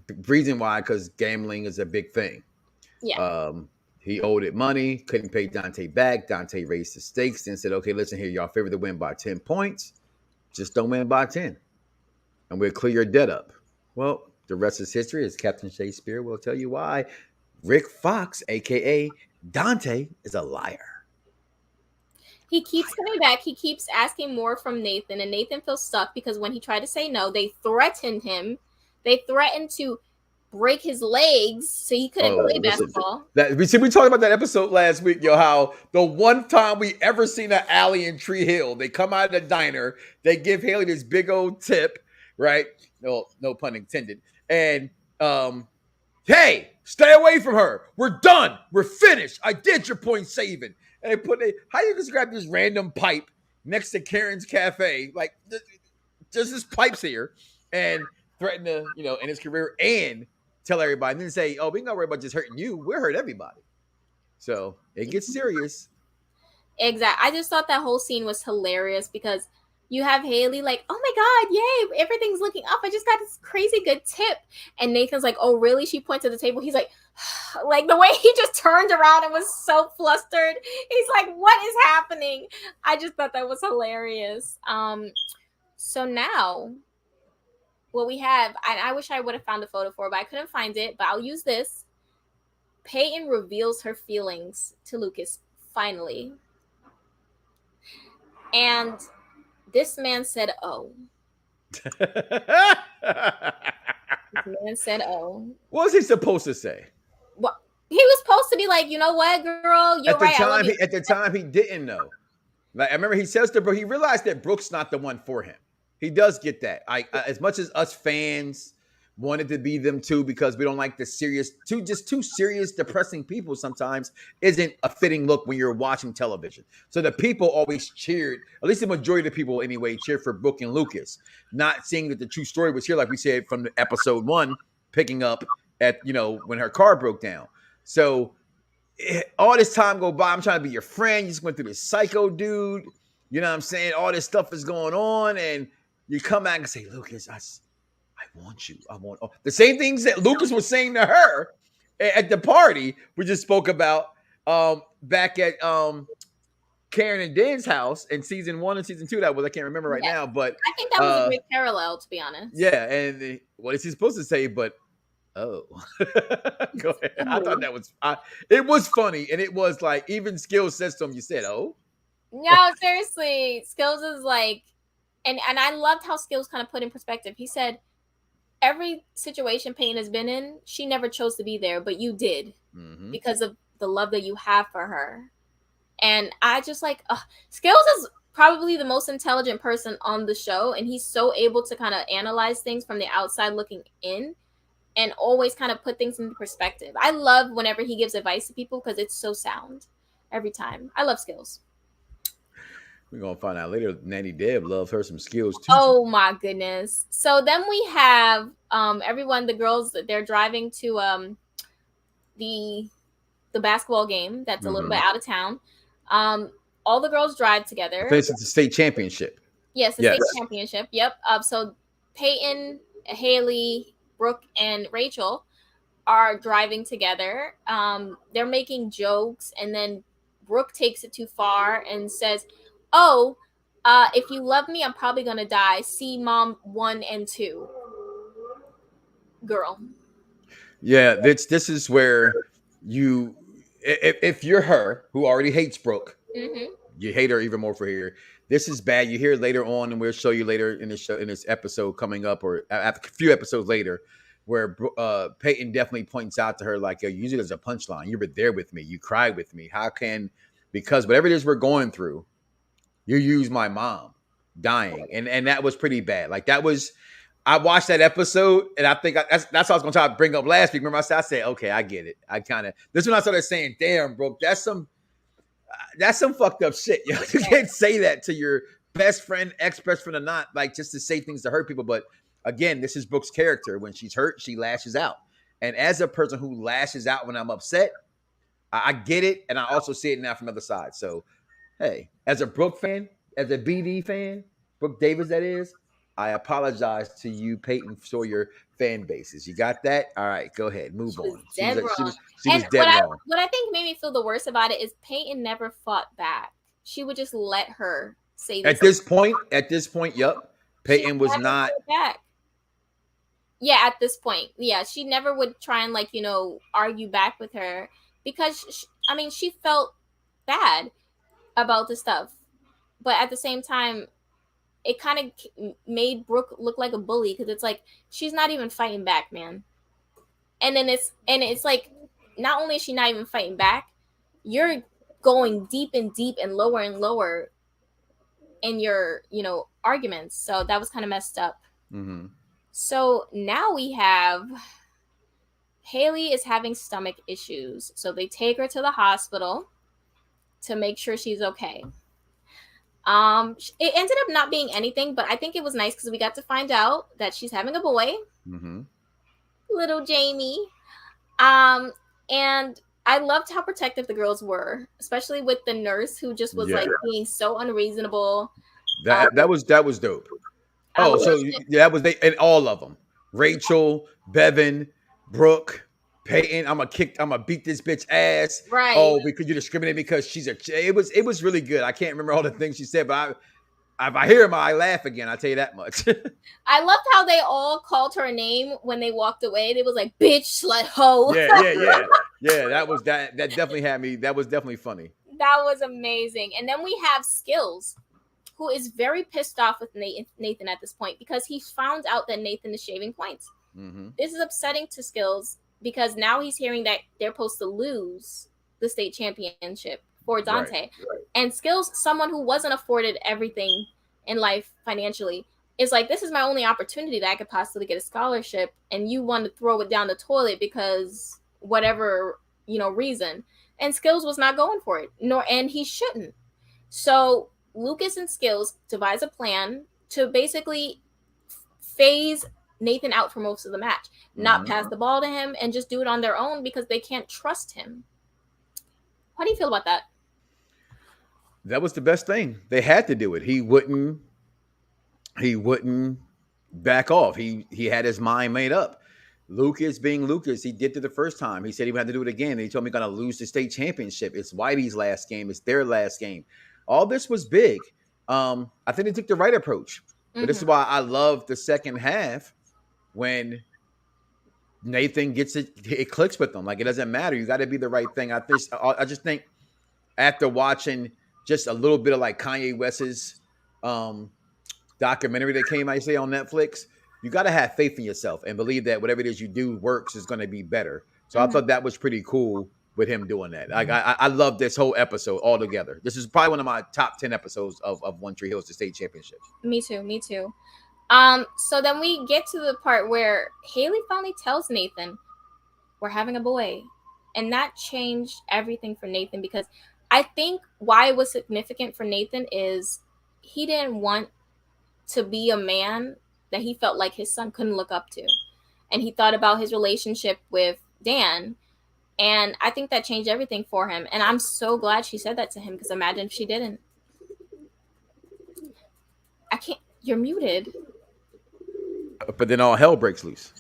A: the reason why, because gambling is a big thing.
B: Yeah.
A: He owed it money, couldn't pay Dante back. Dante raised the stakes and said, okay, listen here, y'all favor to win by 10 points. Just don't win by 10. And we'll clear your debt up. Well, the rest is history, as Captain Shaykespeare will tell you why. Rick Fox, a.k.a. Dante, is a liar.
B: He keeps coming back. He keeps asking more from Nathan, and Nathan feels stuck because when he tried to say no, they threatened him. They threatened to break his legs so he couldn't play basketball.
A: We talked about that episode last week, how the one time we ever seen an alley in Tree Hill, they come out of the diner, they give Haley this big old tip, right? No pun intended. And hey, stay away from her. We're done. We're finished. I did your point saving. And how do you describe this random pipe next to Karen's cafe? Like, just this pipe's here, and threaten to, end his career and tell everybody, and then say, oh, we're not worried about just hurting you. We'll hurt everybody. So it gets serious.
B: Exactly. I just thought that whole scene was hilarious because you have Haley like, oh my God, yay, everything's looking up. I just got this crazy good tip. And Nathan's like, oh, really? She points to the table. He's like, the way he just turned around and was so flustered. He's like, what is happening? I just thought that was hilarious. So now... what we have, I wish I would have found a photo for it, but I couldn't find it, but I'll use this. Peyton reveals her feelings to Lucas, finally. And this man said, oh. This man said, oh.
A: What was he supposed to say?
B: Well, he was supposed to be like, you know what, girl, you're right.
A: At the time, he didn't know. Like, I remember he says to Brooke, he realized that Brooke's not the one for him. He does get that. As much as us fans wanted to be them too because we don't like the serious, too serious, depressing people sometimes isn't a fitting look when you're watching television. So the people always cheered, at least the majority of the people anyway, cheered for Brooke and Lucas, not seeing that the true story was here, like we said from the episode 1, picking up at, when her car broke down. So all this time go by, I'm trying to be your friend. You just went through this psycho dude. You know what I'm saying? All this stuff is going on, and you come back and say, Lucas, I want you. I want the same things that Lucas was saying to her at the party we just spoke about back at Karen and Dan's house in season 1 and season 2. That was, I can't remember right now, but
B: I think that was a great parallel, to be honest.
A: Yeah, and what is he supposed to say? But go ahead. I thought that was it was funny, and it was like even Skills says to him, "You said oh."
B: No, seriously, Skills is like, and I loved how Skills kind of put in perspective. He said, every situation Payne has been in, she never chose to be there, but you did because of the love that you have for her. And I just like, Skills is probably the most intelligent person on the show, and he's so able to kind of analyze things from the outside looking in and always kind of put things into perspective. I love whenever he gives advice to people because it's so sound every time. I love Skills.
A: We're going to find out later. Nanny Deb loves her some Skills too.
B: Oh my goodness. So then we have everyone, the girls, they're driving to the basketball game that's a little bit out of town. All the girls drive together.
A: It's the state championship.
B: Yes, the state championship. Yep. So Peyton, Haley, Brooke, and Rachel are driving together. They're making jokes, and then Brooke takes it too far and says, "Oh, if you love me, I'm probably gonna die. See Mom 1 and 2." Girl.
A: Yeah, this is where you, if you're her who already hates Brooke, you hate her even more for here. This is bad. You hear it later on, and we'll show you later in this episode coming up, or a few episodes later, where Peyton definitely points out to her, like, you use it as a punchline. You were there with me. You cried with me. How can, because whatever it is we're going through, you use my mom dying. And that was pretty bad. Like, that was, I watched that episode, and I think that's what I was going to try to bring up last week. Remember, I said, okay, I get it. This one I started saying, damn, bro, that's some fucked up shit. You can't say that to your best friend, ex-best friend or not, like, just to say things to hurt people. But again, this is Brooke's character. When she's hurt, she lashes out. And as a person who lashes out when I'm upset, I get it. And I also see it now from the other side. So, hey, as a Brooke fan, as a BD fan, Brooke Davis, that is, I apologize to you, Peyton, for your fan bases. You got that? All right, go ahead. Move on. She was dead wrong.
B: What I think made me feel the worst about it is Peyton never fought back. She would just let her say this.
A: At this point, yep. Peyton was not
B: back. Yeah, at this point. Yeah, she never would try and, like, argue back with her because, she felt bad about the stuff. But at the same time, it kind of made Brooke look like a bully because it's like, she's not even fighting back, man. And then it's like, not only is she not even fighting back, you're going deep and lower in your, arguments. So that was kind of messed up. Mm-hmm. So now we have Haley is having stomach issues. So they take her to the hospital to make sure she's okay. It ended up not being anything, but I think it was nice because we got to find out that she's having a boy, little Jamie. And I loved how protective the girls were, especially with the nurse who just was like being so unreasonable.
A: That was dope. Oh, so that was they, and all of them: Rachel, Bevan, Brooke, Peyton. I'm gonna beat this bitch ass.
B: Right.
A: Oh, because you discriminate because she's it was really good. I can't remember all the things she said, but if I hear him, I laugh again. I'll tell you that much.
B: I loved how they all called her name when they walked away. They was like, bitch, slut, hoe.
A: Yeah. That definitely had me. That was definitely funny.
B: That was amazing. And then we have Skills, who is very pissed off with Nathan at this point because he found out that Nathan is shaving points. Mm-hmm. This is upsetting to Skills because now he's hearing that they're supposed to lose the state championship for Dante. Right. And Skills, someone who wasn't afforded everything in life financially, is like, this is my only opportunity that I could possibly get a scholarship, and you want to throw it down the toilet because whatever, reason. And Skills was not going for it, and he shouldn't. So Lucas and Skills devise a plan to basically phase Nathan out for most of the match, not pass the ball to him, and just do it on their own because they can't trust him. How do you feel about that?
A: That was the best thing. They had to do it. He wouldn't back off. He had his mind made up. Lucas being Lucas, he did it the first time. He said he would have to do it again. And he told me he's going to lose the state championship. It's Whitey's last game. It's their last game. All this was big. I think they took the right approach. But this is why I love the second half when Nathan gets it clicks with them. Like, it doesn't matter. You got to be the right thing. I just think after watching just a little bit of like Kanye West's documentary that came out, say, on Netflix, you got to have faith in yourself and believe that whatever it is you do works is going to be better. So I thought that was pretty cool with him doing that. Like, I love this whole episode altogether. This is probably one of my top 10 episodes of One Tree Hill's the state championship.
B: Me too. So then we get to the part where Haley finally tells Nathan, we're having a boy. And that changed everything for Nathan, because I think why it was significant for Nathan is he didn't want to be a man that he felt like his son couldn't look up to. And he thought about his relationship with Dan. And I think that changed everything for him. And I'm so glad she said that to him, because imagine if she didn't. I can't. You're muted.
A: But then all hell breaks loose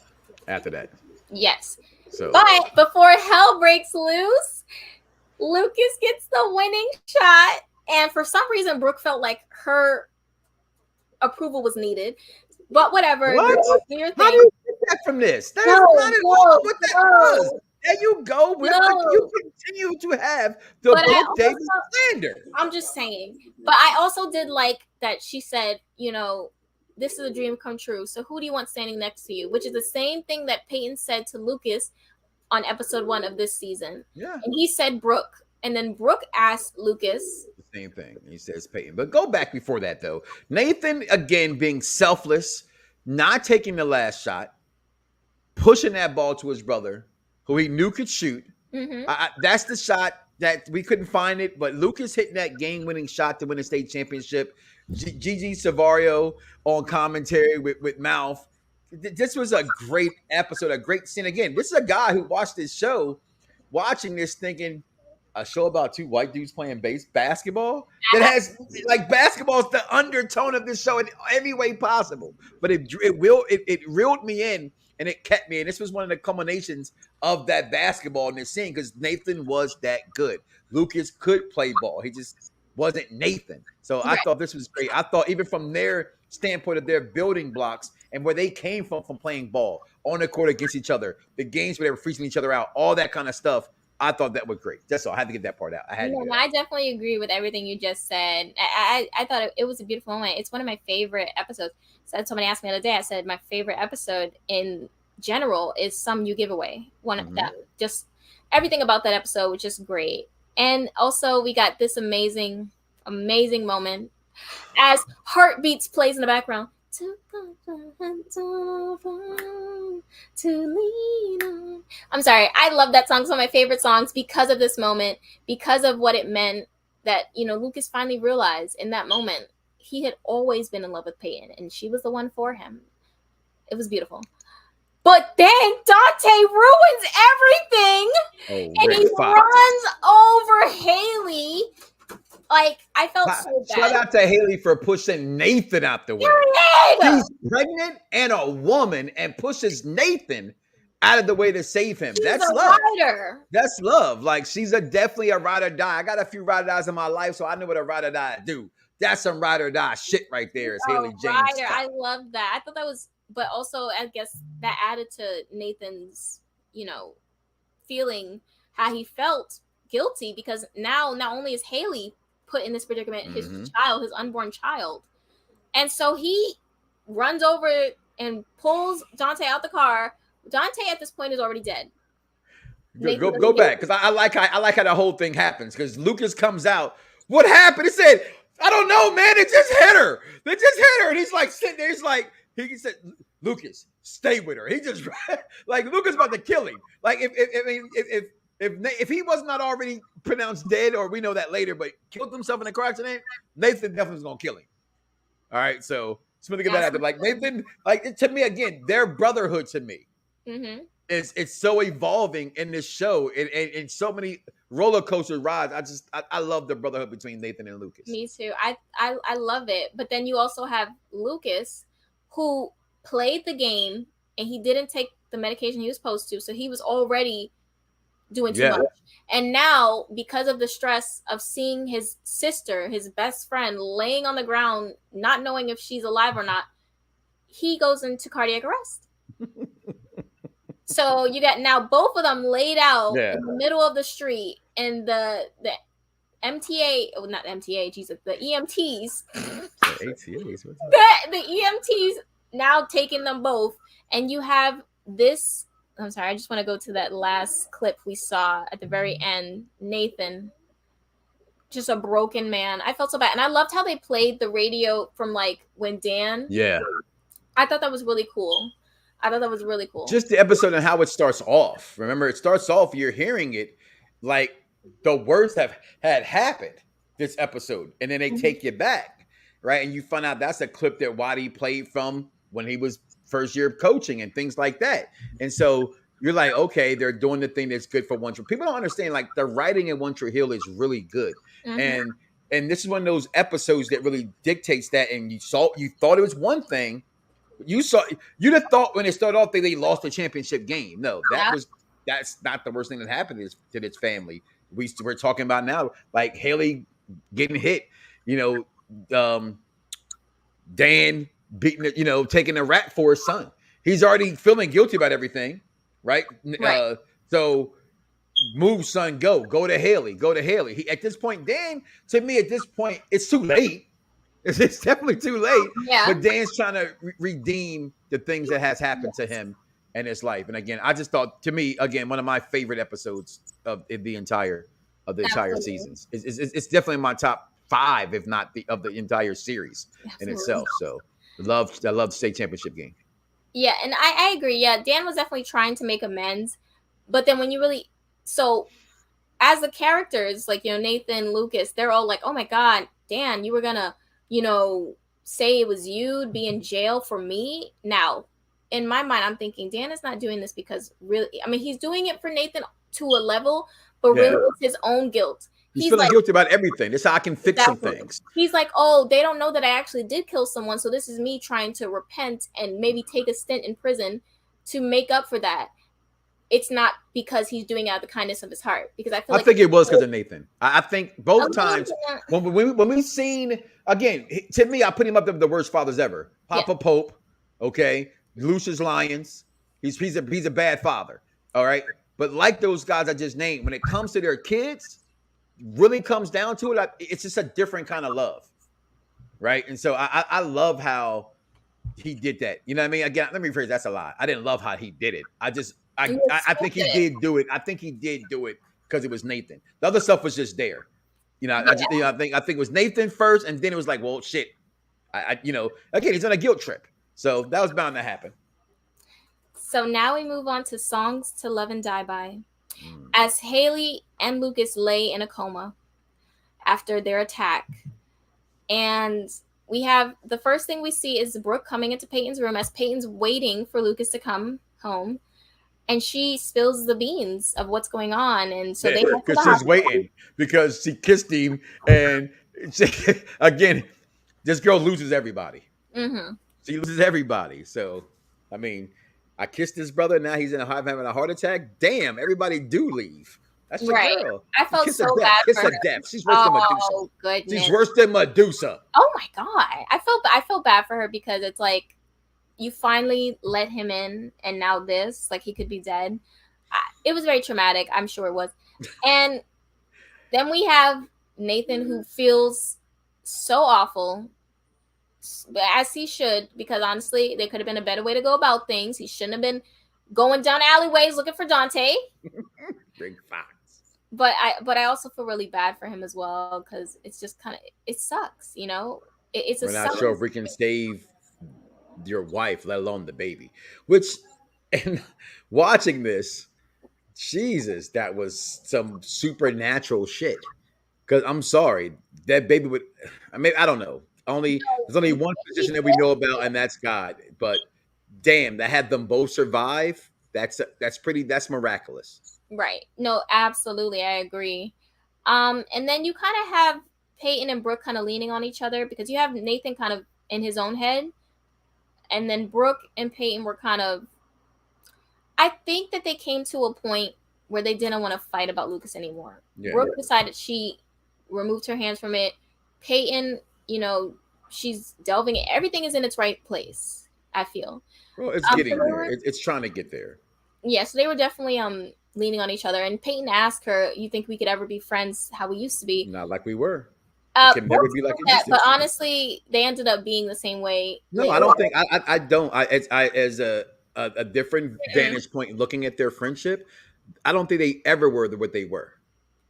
A: after that.
B: Yes.
A: So,
B: but before hell breaks loose, Lucas gets the winning shot. And for some reason, Brooke felt like her approval was needed. But whatever.
A: What?
B: Your thing.
A: How do you get that from this? That is not at all what that was. There you go. You continue to have the Brooke Davis slander.
B: I'm just saying. But I also did like that she said, this is a dream come true. So who do you want standing next to you? Which is the same thing that Peyton said to Lucas on episode 1 of this season.
A: Yeah.
B: And he said Brooke. And then Brooke asked Lucas.
A: The same thing. He says Peyton. But go back before that, though. Nathan, again, being selfless, not taking the last shot, pushing that ball to his brother, who he knew could shoot. That's the shot that we couldn't find it. But Lucas hitting that game-winning shot to win the state championship. Gigi Savario on commentary with Mouth. This was a great episode, a great scene. Again, this is a guy who watched this show, watching this thinking, a show about two white dudes playing basketball that has, like, basketball is the undertone of this show in every way possible. But it reeled me in and it kept me. And this was one of the culminations of that basketball in this scene, because Nathan was that good. Lucas could play ball. He just wasn't Nathan. So I thought this was great. I thought even from their standpoint of their building blocks and where they came from playing ball on the court against each other, the games where they were freezing each other out, all that kind of stuff, I thought that was great. That's all. I had to get that part out.
B: I definitely agree with everything you just said. I thought it was a beautiful moment. It's one of my favorite episodes. So somebody asked me the other day, I said my favorite episode in general is Some You Give Away. One of that. Just everything about that episode was just great. And also we got this amazing moment as Heartbeats plays in the background. I'm sorry. I love that song. It's one of my favorite songs because of this moment, because of what it meant that, Lucas finally realized in that moment he had always been in love with Peyton and she was the one for him. It was beautiful. But then Dante ruins everything and he runs over Haley. Like, I felt so bad.
A: Shout out to Haley for pushing Nathan out the way. She's pregnant and a woman and pushes Nathan out of the way to save him. That's love. Rider. That's love. Like, she's definitely a ride or die. I got a few ride or dies in my life, so I know what a ride or die do. That's some ride or die shit right there. Is Haley James.
B: Rider. I love that. I thought that was, but also I guess that added to Nathan's, feeling how he felt guilty, because now not only is Haley put in this predicament, his unborn child, and so he runs over and pulls Dante out the car. Dante at this point is already dead.
A: Go back, because I like how the whole thing happens, because Lucas comes out. What happened? He said, I don't don't know, man. It just hit her. They just hit her. And he's like sitting there. He's like, he said, Lucas, stay with her. He just like Lucas about to kill him. Like if he was not already pronounced dead, or we know that later, but killed himself in a car accident, Nathan definitely was gonna kill him. All right, so something to get that out there. Like Nathan, like to me again, their brotherhood to me it's so evolving in this show, and so many roller coaster rides. I love the brotherhood between Nathan and Lucas.
B: Me too. I love it. But then you also have Lucas, who played the game and he didn't take the medication he was supposed to, so he was already doing too much. And now, because of the stress of seeing his sister, his best friend, laying on the ground, not knowing if she's alive or not, he goes into cardiac arrest. So you got now both of them laid out in the middle of the street, and the MTA, oh, not MTA, Jesus, the EMTs, the EMTs now taking them both, and you have this. I'm sorry, I just want to go to that last clip we saw at the very end. Nathan, just a broken man. I felt so bad, and I loved how they played the radio from like when Dan.
A: Yeah,
B: I thought that was really cool. Just
A: the episode and how it starts off. Remember, it starts off, you're hearing it like the worst had happened this episode. And then they take you back, right? And you find out that's a clip that Waddy played from when he was first year of coaching and things like that. And so you're like, okay, they're doing the thing that's good for One Tree. People don't understand, like, the writing in One Tree Hill is really good. And this is one of those episodes that really dictates that. And you thought it was one thing. You'd have thought when it started off they lost the championship game. No, that's not the worst thing that happened to this family. We're talking about now, like Haley getting hit, Dan beating, taking a rap for his son. He's already feeling guilty about everything, right? So move, son, go to Haley. At this point, Dan, to me, it's too late. It's definitely too late. Yeah. But Dan's trying to redeem the things that has happened to him in his life. And again, I just thought, to me, again, one of my favorite episodes of the entire seasons. It's definitely my top 5, if not of the entire series in itself. So I love the state championship game.
B: Yeah, and I agree. Yeah, Dan was definitely trying to make amends. But then when you really as the characters, like, Nathan, Lucas, they're all like, oh my God, Dan, you were gonna say it was you'd be in jail for me. Now, in my mind, I'm thinking Dan is not doing this because really, I mean, he's doing it for Nathan to a level, but really it's his own guilt.
A: He's feeling guilty about everything. This is how I can fix some things.
B: He's like, oh, they don't know that I actually did kill someone, so this is me trying to repent and maybe take a stint in prison to make up for that. It's not because he's doing it out of the kindness of his heart. Because I think
A: it was because of Nathan. I think both times when we seen, again, to me, I put him up to the worst fathers ever. Papa Pope, okay, Lucius Lyons. He's a bad father. All right, but like those guys I just named, when it comes to their kids, really comes down to it, it's just a different kind of love, right? And so I love how he did that. You know what I mean? Again, let me rephrase. That's a lie. I didn't love how he did it. I think he did do it. I think he did do it because it was Nathan. The other stuff was just there. I think it was Nathan first, and then it was like, well, shit. Again, he's on a guilt trip. So that was bound to happen.
B: So now we move on to Songs to Love and Die By. As Haley and Lucas lay in a coma after their attack. And we have the first thing we see is Brooke coming into Peyton's room as Peyton's waiting for Lucas to come home. And she spills the beans of what's going on. And so they
A: because she's waiting because she kissed him. And again, this girl loses everybody. She loses everybody. So, I mean, I kissed his brother. Now he's having a heart attack. Damn, everybody do leave. That's your girl.
B: I felt so bad for her.
A: Death. She's worse than Medusa.
B: Goodness.
A: She's worse than Medusa.
B: Oh my God. I felt bad for her because it's like you finally let him in and now this, like he could be dead. It was very traumatic. I'm sure it was. And then we have Nathan who feels so awful. As he should, because honestly, there could have been a better way to go about things. He shouldn't have been going down alleyways looking for Dante.
A: Big fox.
B: but I also feel really bad for him as well, because it's just kind of, it sucks, you know. It's a
A: We're not sure if we can save your wife, let alone the baby. Which, and watching this, Jesus, that was some supernatural shit. Because I'm sorry, that baby would. I mean, I don't know. There's only one
B: he
A: position that we know about, and that's God. But damn, that had them both survive. That's miraculous.
B: Right. No, absolutely. I agree. And then you kind of have Peyton and Brooke kind of leaning on each other, because you have Nathan kind of in his own head. And then Brooke and Peyton were kind of, I think that they came to a point where they didn't want to fight about Lucas anymore.
A: Yeah.
B: Brooke decided she removed her hands from it. Peyton, you know, she's delving it. Everything is in its right place, I feel.
A: Well, it's getting there. It's trying to get there.
B: Yeah, so they were definitely leaning on each other. And Peyton asked her, "You think we could ever be friends how we used to be?"
A: Not like we were. It can never be like it used to.
B: But honestly, they ended up being the same way.
A: No, I don't think. I don't. As a different vantage point looking at their friendship, I don't think they ever were what they were.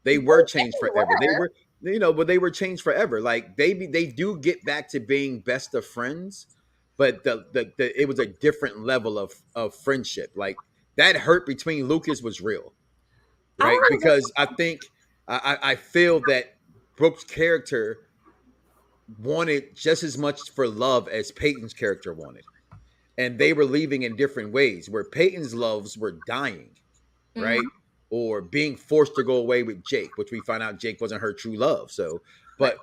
A: They were changed forever. They were, but they were changed forever. Like they do get back to being best of friends, but the it was a different level of friendship. Like that hurt between Lucas was real, right? Because I think I feel that Brooke's character wanted just as much for love as Peyton's character wanted, and they were leaving in different ways. Where Peyton's loves were dying, right? Mm-hmm. Or being forced to go away with Jake, which we found out Jake wasn't her true love. So, but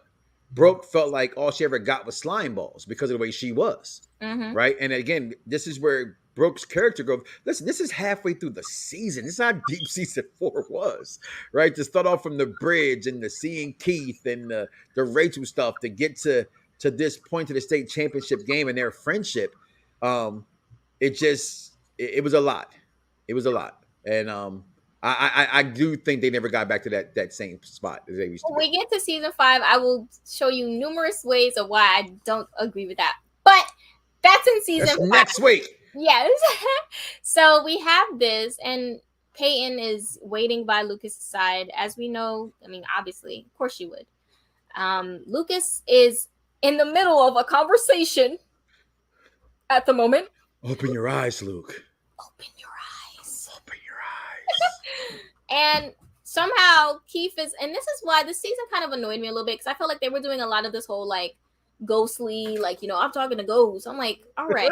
A: Brooke felt like all she ever got was slime balls because of the way she was, right? And again, this is where Brooke's character goes. Listen, this is halfway through the season. This is how deep season 4 was, right? To start off from the bridge and the seeing Keith and the Rachel stuff to get to this point to the state championship game and their friendship. It was a lot. It was a lot, and I do think they never got back to that same spot as they used to.
B: When we get to season 5, I will show you numerous ways of why I don't agree with that. But that's in season 5.
A: Next week.
B: Yes. So we have this, and Peyton is waiting by Lucas' side. As we know, I mean, obviously, of course she would. Lucas is in the middle of a conversation at the moment.
A: Open your eyes, Luke.
B: Open your eyes.
A: Open your eyes.
B: And somehow Keith is, and this is why this season kind of annoyed me a little bit, because I felt like they were doing a lot of this whole like ghostly, like, you know, I'm talking to ghosts. I'm like, all right,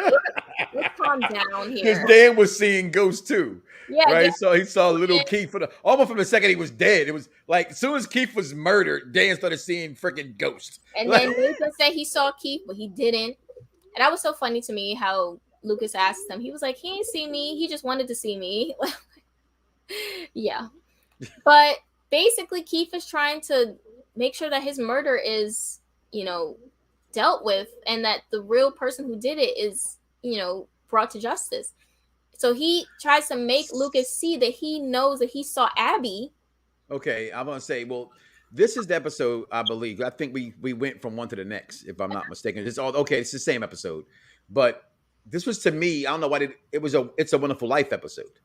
B: let's calm down here.
A: Because Dan was seeing ghosts too.
B: Yeah,
A: right.
B: Yeah.
A: So he saw little Keith almost from the second he was dead. It was like as soon as Keith was murdered, Dan started seeing freaking ghosts.
B: And then Nathan said he saw Keith, but he didn't. And that was so funny to me how Lucas asked him. He was like, he ain't see me. He just wanted to see me. Yeah. But basically, Keith is trying to make sure that his murder is, you know, dealt with, and that the real person who did it is, you know, brought to justice. So he tries to make Lucas see that he knows that he saw Abby.
A: Okay, I'm gonna say, well, this is the episode, I believe. I think we went from one to the next, if I'm not mistaken. It's all okay. It's the same episode, but this was, to me, I don't know why It's a Wonderful Life episode,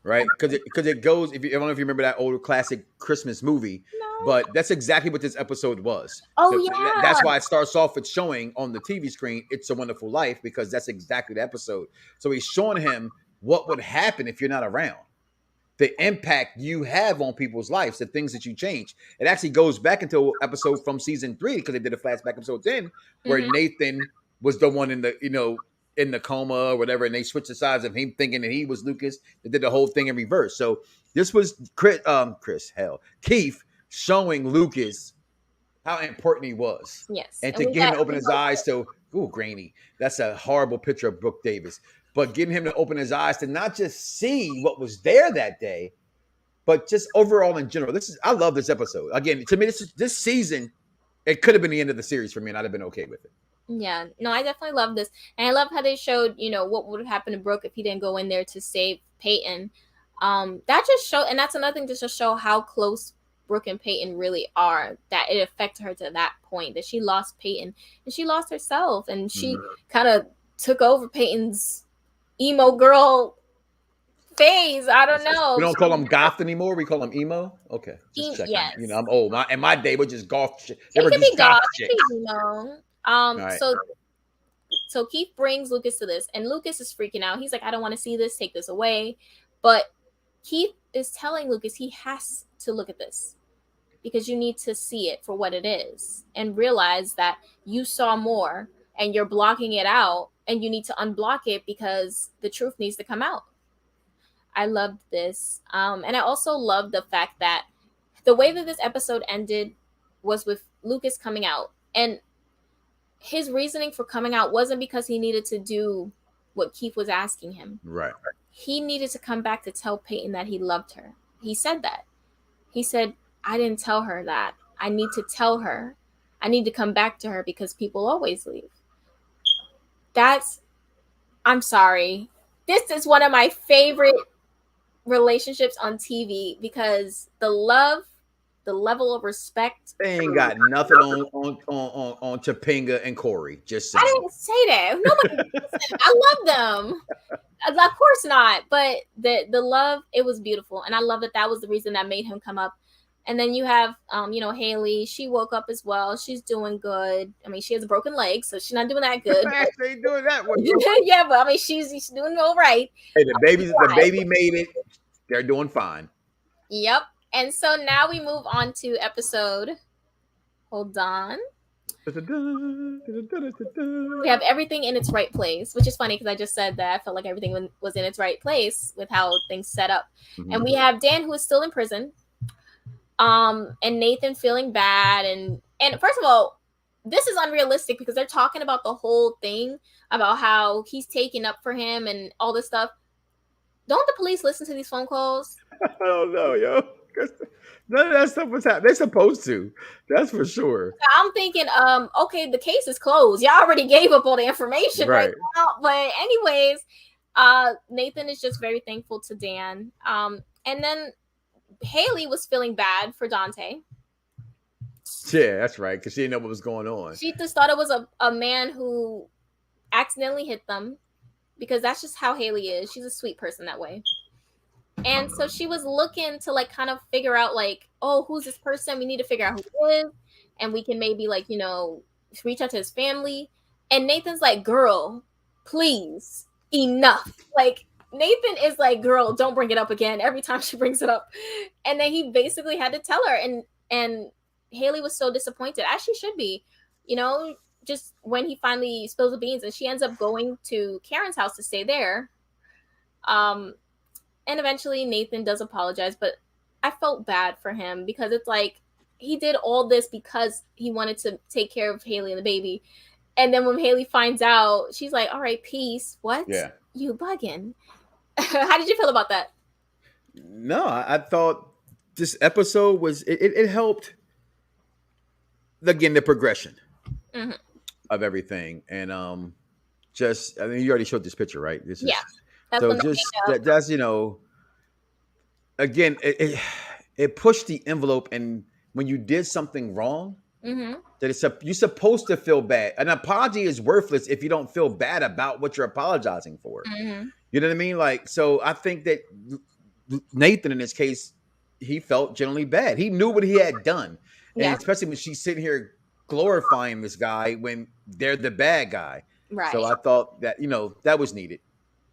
A: right? Because it goes. I don't know if you remember that old classic Christmas movie, but that's exactly what this episode was.
B: Oh,
A: so
B: yeah.
A: That's why it starts off with showing on the TV screen, It's a Wonderful Life, because that's exactly the episode. So he's showing him what would happen if you're not around. The impact you have on people's lives, the things that you change. It actually goes back into an episode from season 3, because they did a flashback episode then, where Nathan was the one in the coma or whatever, and they switched the sides of him thinking that he was Lucas. They did the whole thing in reverse. So this was Keith showing Lucas how important he was.
B: Yes.
A: And to get him to open his eyes to, grainy. That's a horrible picture of Brooke Davis. But getting him to open his eyes to not just see what was there that day, but just overall in general. I love this episode. Again, to me, this season, it could have been the end of the series for me, and I'd have been okay with it.
B: Yeah, no, I definitely love this. And I love how they showed, you know, what would have happened to Brooke if he didn't go in there to save Peyton. That just showed, and that's another thing to just show how close Brooke and Peyton really are, that it affected her to that point, that she lost Peyton and she lost herself, and she kind of took over Peyton's emo girl phase. I don't know.
A: We don't call them goth anymore. We call them emo. Okay, just checking.
B: Yes.
A: You know, I'm old. In my day, we just goth shit. They
B: It
A: were
B: could
A: just
B: be
A: goth
B: goth.
A: shit.
B: It could be emo.
A: Right.
B: So Keith brings Lucas to this, and Lucas is freaking out. He's like, I don't want to see this. Take this away. But Keith is telling Lucas he has to look at this because you need to see it for what it is and realize that you saw more and you're blocking it out, and you need to unblock it because the truth needs to come out. I loved this. And I also loved the fact that the way that this episode ended was with Lucas coming out. And his reasoning for coming out wasn't because he needed to do what Keith was asking him.
A: Right.
B: He needed to come back to tell Peyton that he loved her. He said that. He said, I didn't tell her that. I need to tell her. I need to come back to her because people always leave. I'm sorry. This is one of my favorite relationships on TV because the love, the level of respect.
A: They ain't got nothing on Topanga and Corey. Just saying.
B: I didn't say that. Nobody. I love them. Of course not. But the love, it was beautiful, and I love that was the reason that made him come up. And then you have, Haley. She woke up as well. She's doing good. I mean, she has a broken leg, so she's not doing that good.
A: They doing that one.
B: Yeah, but I mean, she's doing all right.
A: Hey, the baby made it. They're doing fine.
B: Yep. And so now we move on to episode. Hold on. We have everything in its right place, which is funny because I just said that I felt like everything was in its right place with how things set up. Mm-hmm. And we have Dan, who is still in prison. And Nathan feeling bad. And first of all, this is unrealistic because they're talking about the whole thing about how he's taking up for him and all this stuff. Don't the police listen to these phone calls?
A: I don't know, yo. None of that stuff was happening. They're supposed to. That's for sure.
B: I'm thinking, okay, the case is closed. Y'all already gave up all the information right now. But anyways, Nathan is just very thankful to Dan. And then Haley was feeling bad for Dante.
A: Yeah, that's right. Because she didn't know what was going on.
B: She just thought it was a man who accidentally hit them. Because that's just how Haley is. She's a sweet person that way. And so she was looking to kind of figure out oh, who's this person? We need to figure out who he is. And we can maybe reach out to his family. And Nathan's like, girl, please, enough. Nathan is like, girl, don't bring it up again every time she brings it up. And then he basically had to tell her. And Haley was so disappointed, as she should be, just when he finally spills the beans, and she ends up going to Karen's house to stay there. And eventually Nathan does apologize, but I felt bad for him because it's he did all this because he wanted to take care of Haley and the baby. And then when Haley finds out, she's like, all right, peace. What? Yeah. You bugging. How did you feel about that?
A: No, I thought this episode was, it helped, again, the progression. Mm-hmm. Of everything, and you already showed this picture, right? This is, that's again, it pushed the envelope, and when you did something wrong, mm-hmm. that you're supposed to feel bad. An apology is worthless if you don't feel bad about what you're apologizing for. Mm-hmm. You know what I mean? So I think that Nathan, in this case, he felt generally bad. He knew what he had done, and especially when she's sitting here glorifying this guy when they're the bad guy. Right. So I thought that, that was needed.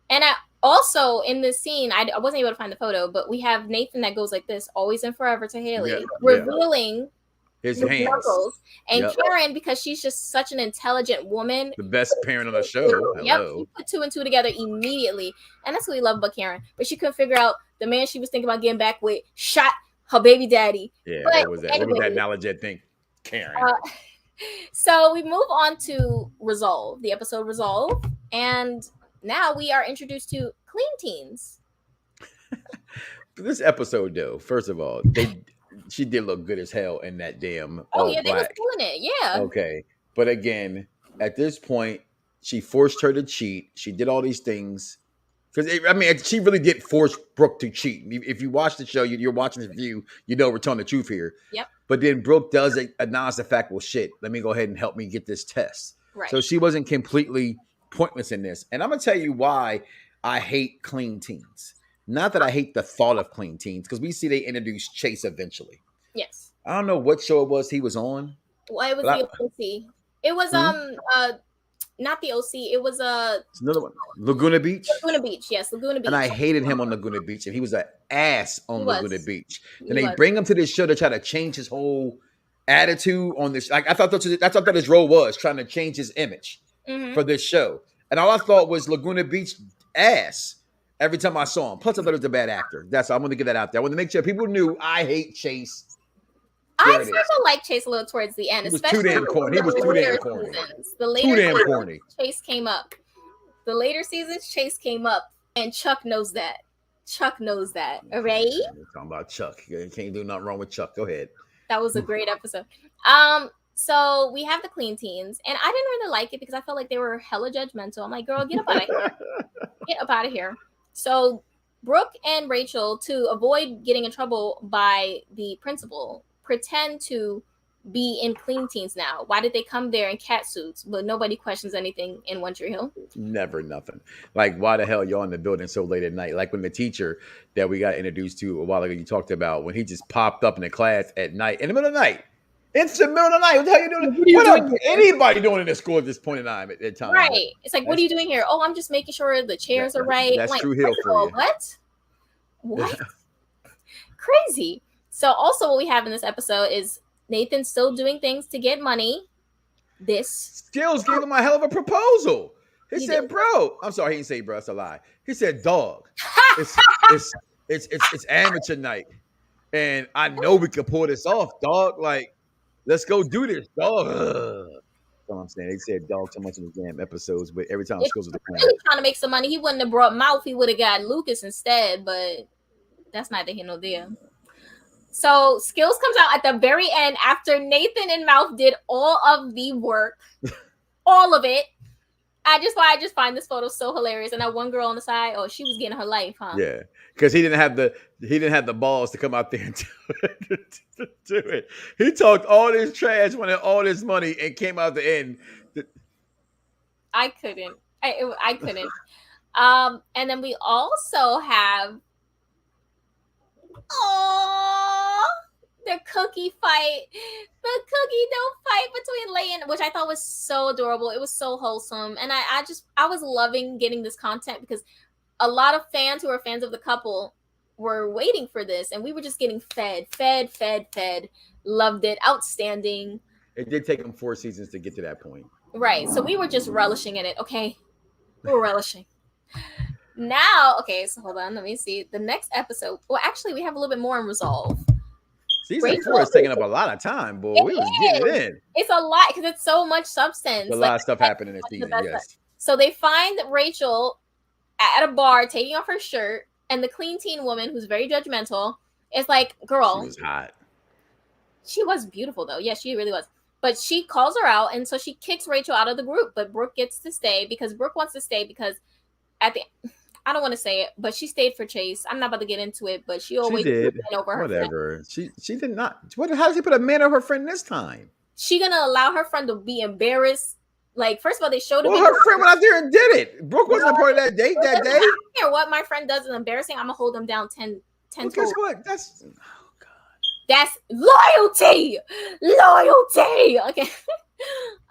B: And I also, in this scene, I wasn't able to find the photo, but we have Nathan that goes like this, always and forever to Haley, revealing
A: his hands.
B: Knuckles. And Karen, because she's just such an intelligent woman.
A: The best parent on the show.
B: Yep. She put two and two together immediately. And that's what we love about Karen. But she couldn't figure out the man she was thinking about getting back with shot her baby daddy.
A: Yeah, what was that? Anyway, what was that knowledge, I think? Karen.
B: So we move on to Resolve, the episode Resolve, and now we are introduced to Clean Teens.
A: This episode, though, first of all, she did look good as hell in that damn.
B: Oh yeah, they was killing it. Yeah.
A: Okay, but again, at this point, she forced her to cheat. She did all these things because she really did force Brooke to cheat. If you watch the show, you're watching the view. We're telling the truth here. Yep. But then Brooke does acknowledge the fact, well, shit, let me go ahead and help me get this test. Right. So she wasn't completely pointless in this. And I'm going to tell you why I hate clean teens. Not that I hate the thought of clean teens, because we see they introduced Chase eventually.
B: Yes.
A: I don't know what show it was he was on.
B: Well, it was
A: But
B: the OC. It was not the OC. It was
A: it's another one. Laguna Beach.
B: Laguna Beach. Yes, Laguna Beach.
A: And I hated him on Laguna Beach, and he was an ass on Laguna Beach. Then they
B: was.
A: bring him to this show to try to change his whole attitude on this. Like I thought that's what his role was, trying to change his image for this show. And all I thought was Laguna Beach ass every time I saw him. Plus, I thought he was a bad actor. That's I want to get that out there. I want to make sure people knew I hate Chase.
B: I started to like Chase a little towards the end, especially
A: too damn corny. He was too damn corny.
B: The later seasons, Chase came up. The later seasons, Chase came up, and Chuck knows that. Chuck knows that, all right?
A: We're talking about Chuck. You can't do nothing wrong with Chuck. Go ahead.
B: That was a great episode. So we have the clean teens, and I didn't really like it because I felt like they were hella judgmental. I'm like, girl, get up out of here. Get up out of here. So Brooke and Rachel, to avoid getting in trouble by the principal, pretend to be in clean teens now. Why did they come there in cat suits, but nobody questions anything in One Tree Hill?
A: Never nothing. Like, why the hell y'all in the building so late at night? Like when the teacher that we got introduced to a while ago, you talked about when he just popped up in the class at night, in the middle of the night. It's the middle of the night. What the hell you doing? What are anybody doing in the school at this point in time? At time,
B: right? It's like, what are you doing here? Oh, I'm just making sure the chairs are right.
A: That's
B: like,
A: True Hill for you.
B: What? Crazy. So also what we have in this episode is Nathan still doing things to get money.
A: Skills gave him a hell of a proposal. He said, bro. I'm sorry, he didn't say bro, that's a lie. He said, dog. It's amateur night. And I know we could pull this off, dog. Like, let's go do this, dog. That's what I'm saying. They said dog so much in the damn episodes, but every time Skills was
B: really trying to make some money, he wouldn't have brought Mouth. He would have got Lucas instead, but that's neither here nor there. So Skills comes out at the very end after Nathan and Mouth did all of the work, all of it. I just find this photo so hilarious. And that one girl on the side, oh, she was getting her life, huh?
A: Yeah, because he didn't have the balls to come out there and do it. He talked all this trash, wanted all this money, and came out the end.
B: I couldn't. I couldn't. And then we also have the cookie fight. The cookie dough fight between Leigh and, which I thought was so adorable. It was so wholesome. And I was loving getting this content because a lot of fans who are fans of the couple were waiting for this. And we were just getting fed. Loved it. Outstanding.
A: It did take them 4 seasons to get to that point.
B: Right. So we were just relishing in it. Okay. We were relishing. Now, okay, so hold on. Let me see. The next episode. Well, actually, we have a little bit more in Resolve.
A: Season 4 is taking up a lot of time, boy. We was getting it in.
B: It's a lot because it's so much substance.
A: A lot of stuff happened in this season, yes.
B: So they find Rachel at a bar taking off her shirt, and the clean teen woman, who's very judgmental, is like, girl.
A: She was hot.
B: She was beautiful, though. Yes, she really was. But she calls her out, and so she kicks Rachel out of the group. But Brooke gets to stay because Brooke wants to stay because at the... I don't want to say it, but she stayed for Chase. I'm not about to get into it, but she always
A: did.
B: Over her
A: whatever. Friend. She did not. How does she put a man over her friend this time?
B: She gonna allow her friend to be embarrassed. Like, first of all, they showed
A: her friend went out there and did it. Brooke wasn't a part of that date that day.
B: I don't care what my friend does is embarrassing. I'm gonna hold him down 10
A: well, guess what? That's
B: that's loyalty. Okay.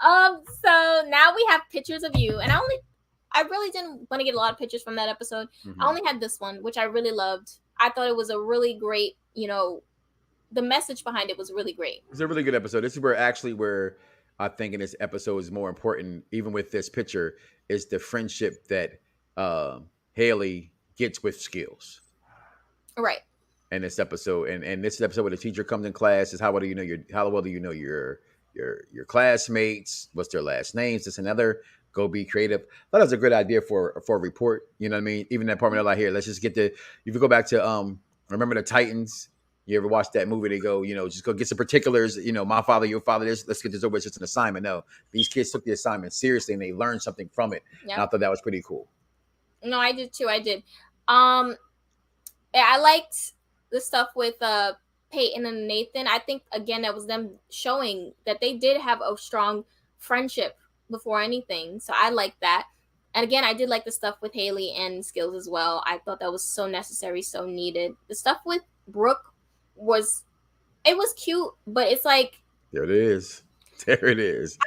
B: So now we have pictures of you, and I really didn't want to get a lot of pictures from that episode. Mm-hmm. I only had this one, which I really loved. I thought it was a really great, the message behind it was really great.
A: It's a really good episode. This is where I think in this episode is more important, even with this picture, is the friendship that Haley gets with Skills.
B: Right.
A: And this episode, and this episode where the teacher comes in class is how well do you know your classmates? What's their last names? This and other. Go be creative. That was a good idea for a report. You know what I mean? Even that part of like here, let's just get if you go back to Remember the Titans. You ever watch that movie? They go, just go get some particulars. My father, your father. Let's get this over. It's just an assignment. No, these kids took the assignment seriously and they learned something from it. Yep. And I thought that was pretty cool.
B: No, I did too. I did. I liked the stuff with Peyton and Nathan. I think again that was them showing that they did have a strong friendship before anything. So I like that. And again, I did like the stuff with Haley and Skills as well. I thought that was so necessary, so needed. The stuff with Brooke was cute, but it's like
A: there it is. There it is.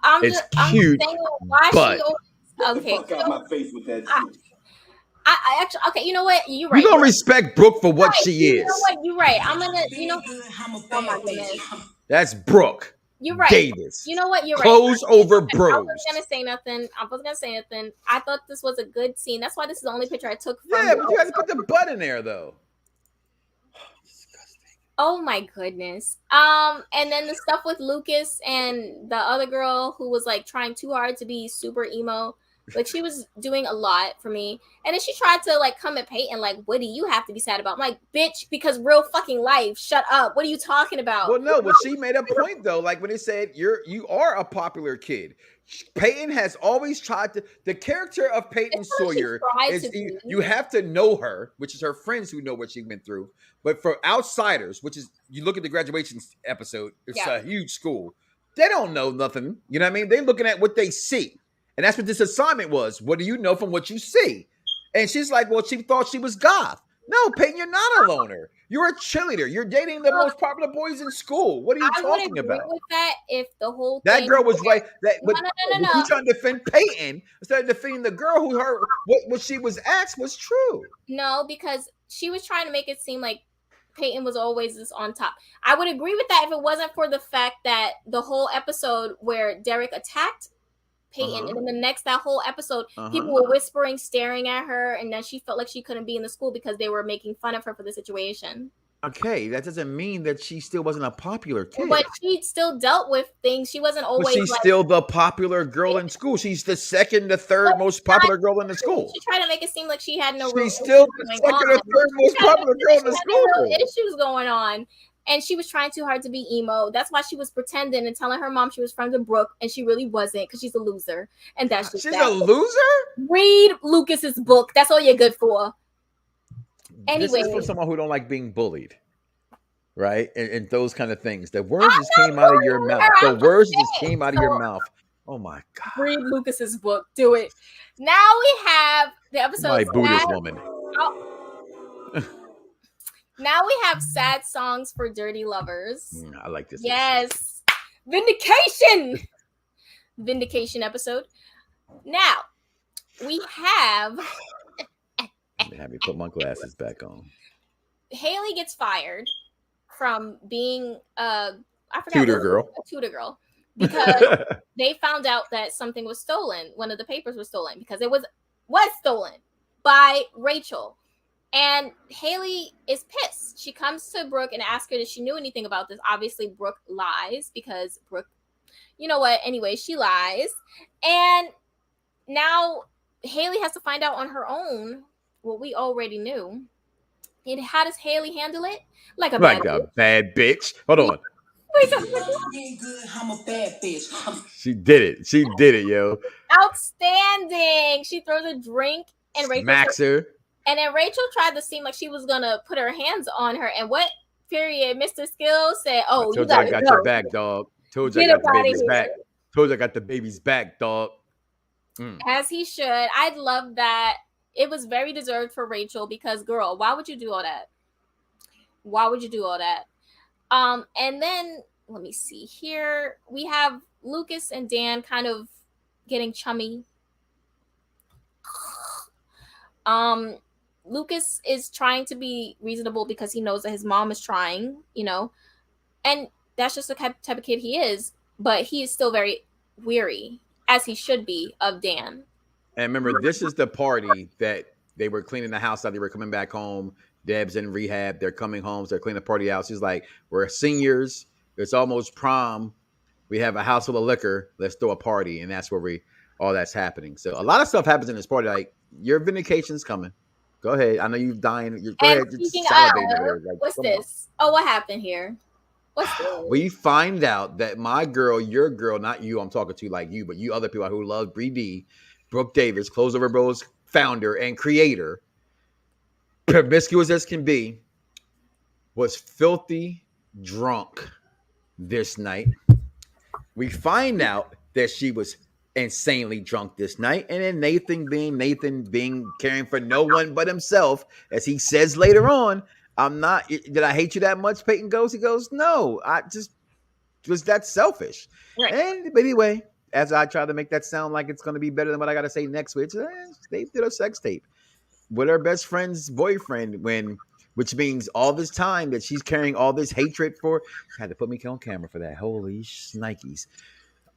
B: I'm
A: it's
B: just
A: cute,
B: saying why
A: but
B: she always,
C: Get
B: okay.
C: the fuck out my face with that shit.
B: I actually, okay, you know what? You're right.
A: You gonna respect Brooke for what
B: right.
A: she
B: You
A: is.
B: know what? You're right. I'm gonna, oh my goodness.
A: That's Brooke.
B: You're right.
A: Davis.
B: You know what? You're
A: Clothes
B: right.
A: over
B: I
A: bros.
B: wasn't gonna say nothing. I thought this was a good scene. That's why this is the only picture I took from.
A: Yeah, but you had to put the butt in there though.
B: Oh my goodness. And then the stuff with Lucas and the other girl who was like trying too hard to be super emo. Like she was doing a lot for me. And then she tried to like come at Peyton like, what do you have to be sad about? I'm like, bitch, because real fucking life. Shut up. What are you talking about?
A: Well, no, but she made a point though. Like when they said you are a popular kid. Peyton has always tried to. The character of Peyton Sawyer is you have to know her, which is her friends who know what she went through. But for outsiders, which is you look at the graduation episode, it's a huge school. They don't know nothing. You know what I mean? They're looking at what they see, and that's what this assignment was. What do you know from what you see? And she's like, well, she thought she was goth. No, Peyton, you're not a loner. You're a cheerleader. You're dating the most popular boys in school. What are you talking about?
B: With that, if the whole
A: that girl was right, but
B: no.
A: You trying to defend Peyton instead of defending the girl who heard what she was asked was true.
B: No, because she was trying to make it seem like Peyton was always this on top. I would agree with that if it wasn't for the fact that the whole episode where Derek attacked Peyton, and then that whole episode, people were whispering, staring at her, and then she felt like she couldn't be in the school because they were making fun of her for the situation.
A: Okay, that doesn't mean that she still wasn't a popular kid.
B: But she still dealt with things. She wasn't always.
A: But she's still the popular girl in school. She's the second, the third most popular girl in the school.
B: She tried to make it seem like she had no.
A: She's still the second or third most popular girl in the school.
B: Issues going on. And she was trying too hard to be emo. That's why she was pretending and telling her mom she was friends with Brooke, and she really wasn't because she's a loser. And that's just
A: she's a loser.
B: Read Lucas's book. That's all you're good for. Anyway,
A: this is for someone who don't like being bullied, right? And those kind of things. The words just came out of your mouth. The words just came out of your mouth. Oh my God.
B: Read Lucas's book. Do it. Now we have the episode.
A: My Buddhist woman.
B: Now we have sad songs for dirty lovers.
A: I like this.
B: Yes. Vindication episode. Now, we have...
A: Have me put my glasses back on.
B: Haley gets fired from being a
A: tutor girl.
B: Because they found out that something was stolen. One of the papers was stolen because it was stolen by Rachel. And Haley is pissed. She comes to Brooke and asks her if she knew anything about this. Obviously, Brooke lies because Brooke, you know what? Anyway, she lies. And now Haley has to find out on her own what we already knew. And how does Haley handle it? Like a
A: bad bitch. Hold on. I'm a bad bitch. She did it, yo.
B: Outstanding. She throws a drink and Rachel
A: smacks her.
B: And then Rachel tried to seem like she was gonna put her hands on her. And what period? Mr. Skills said, "Oh, you
A: I got your back, dog. Told you I got the baby's back. Told you I got the baby's back, dog."
B: As he should. I'd love that. It was very deserved for Rachel because, girl, why would you do all that? And then let me see here. We have Lucas and Dan kind of getting chummy. Lucas is trying to be reasonable because he knows that his mom is trying, and that's just the type of kid he is. But he is still very weary, as he should be, of Dan.
A: And remember, this is the party that they were cleaning the house out. They were coming back home. Deb's in rehab. They're coming home. So they're cleaning the party out. She's like, we're seniors. It's almost prom. We have a house full of liquor. Let's throw a party. And that's where all that's happening. So a lot of stuff happens in this party. Like, your vindication's coming. Go ahead. I know you're dying. Go ahead.
B: What's this? Oh, what happened here? What's this?
A: We find out that my girl, your girl, not you, I'm talking to like you, but you other people who love Bree, Brooke Davis, Close Over Bros founder and creator, promiscuous as can be, was filthy drunk this night. We find out that she was insanely drunk this night. And then Nathan being caring for no one but himself, as he says later on. I'm not. Did I hate you that much? Peyton goes. He goes, no, I just was that selfish.
B: Right.
A: And but anyway, as I try to make that sound like it's going to be better than what I got to say next week, they did a sex tape with her best friend's boyfriend, which means all this time that she's carrying all this hatred for. Had to put me on camera for that. Holy shnikes.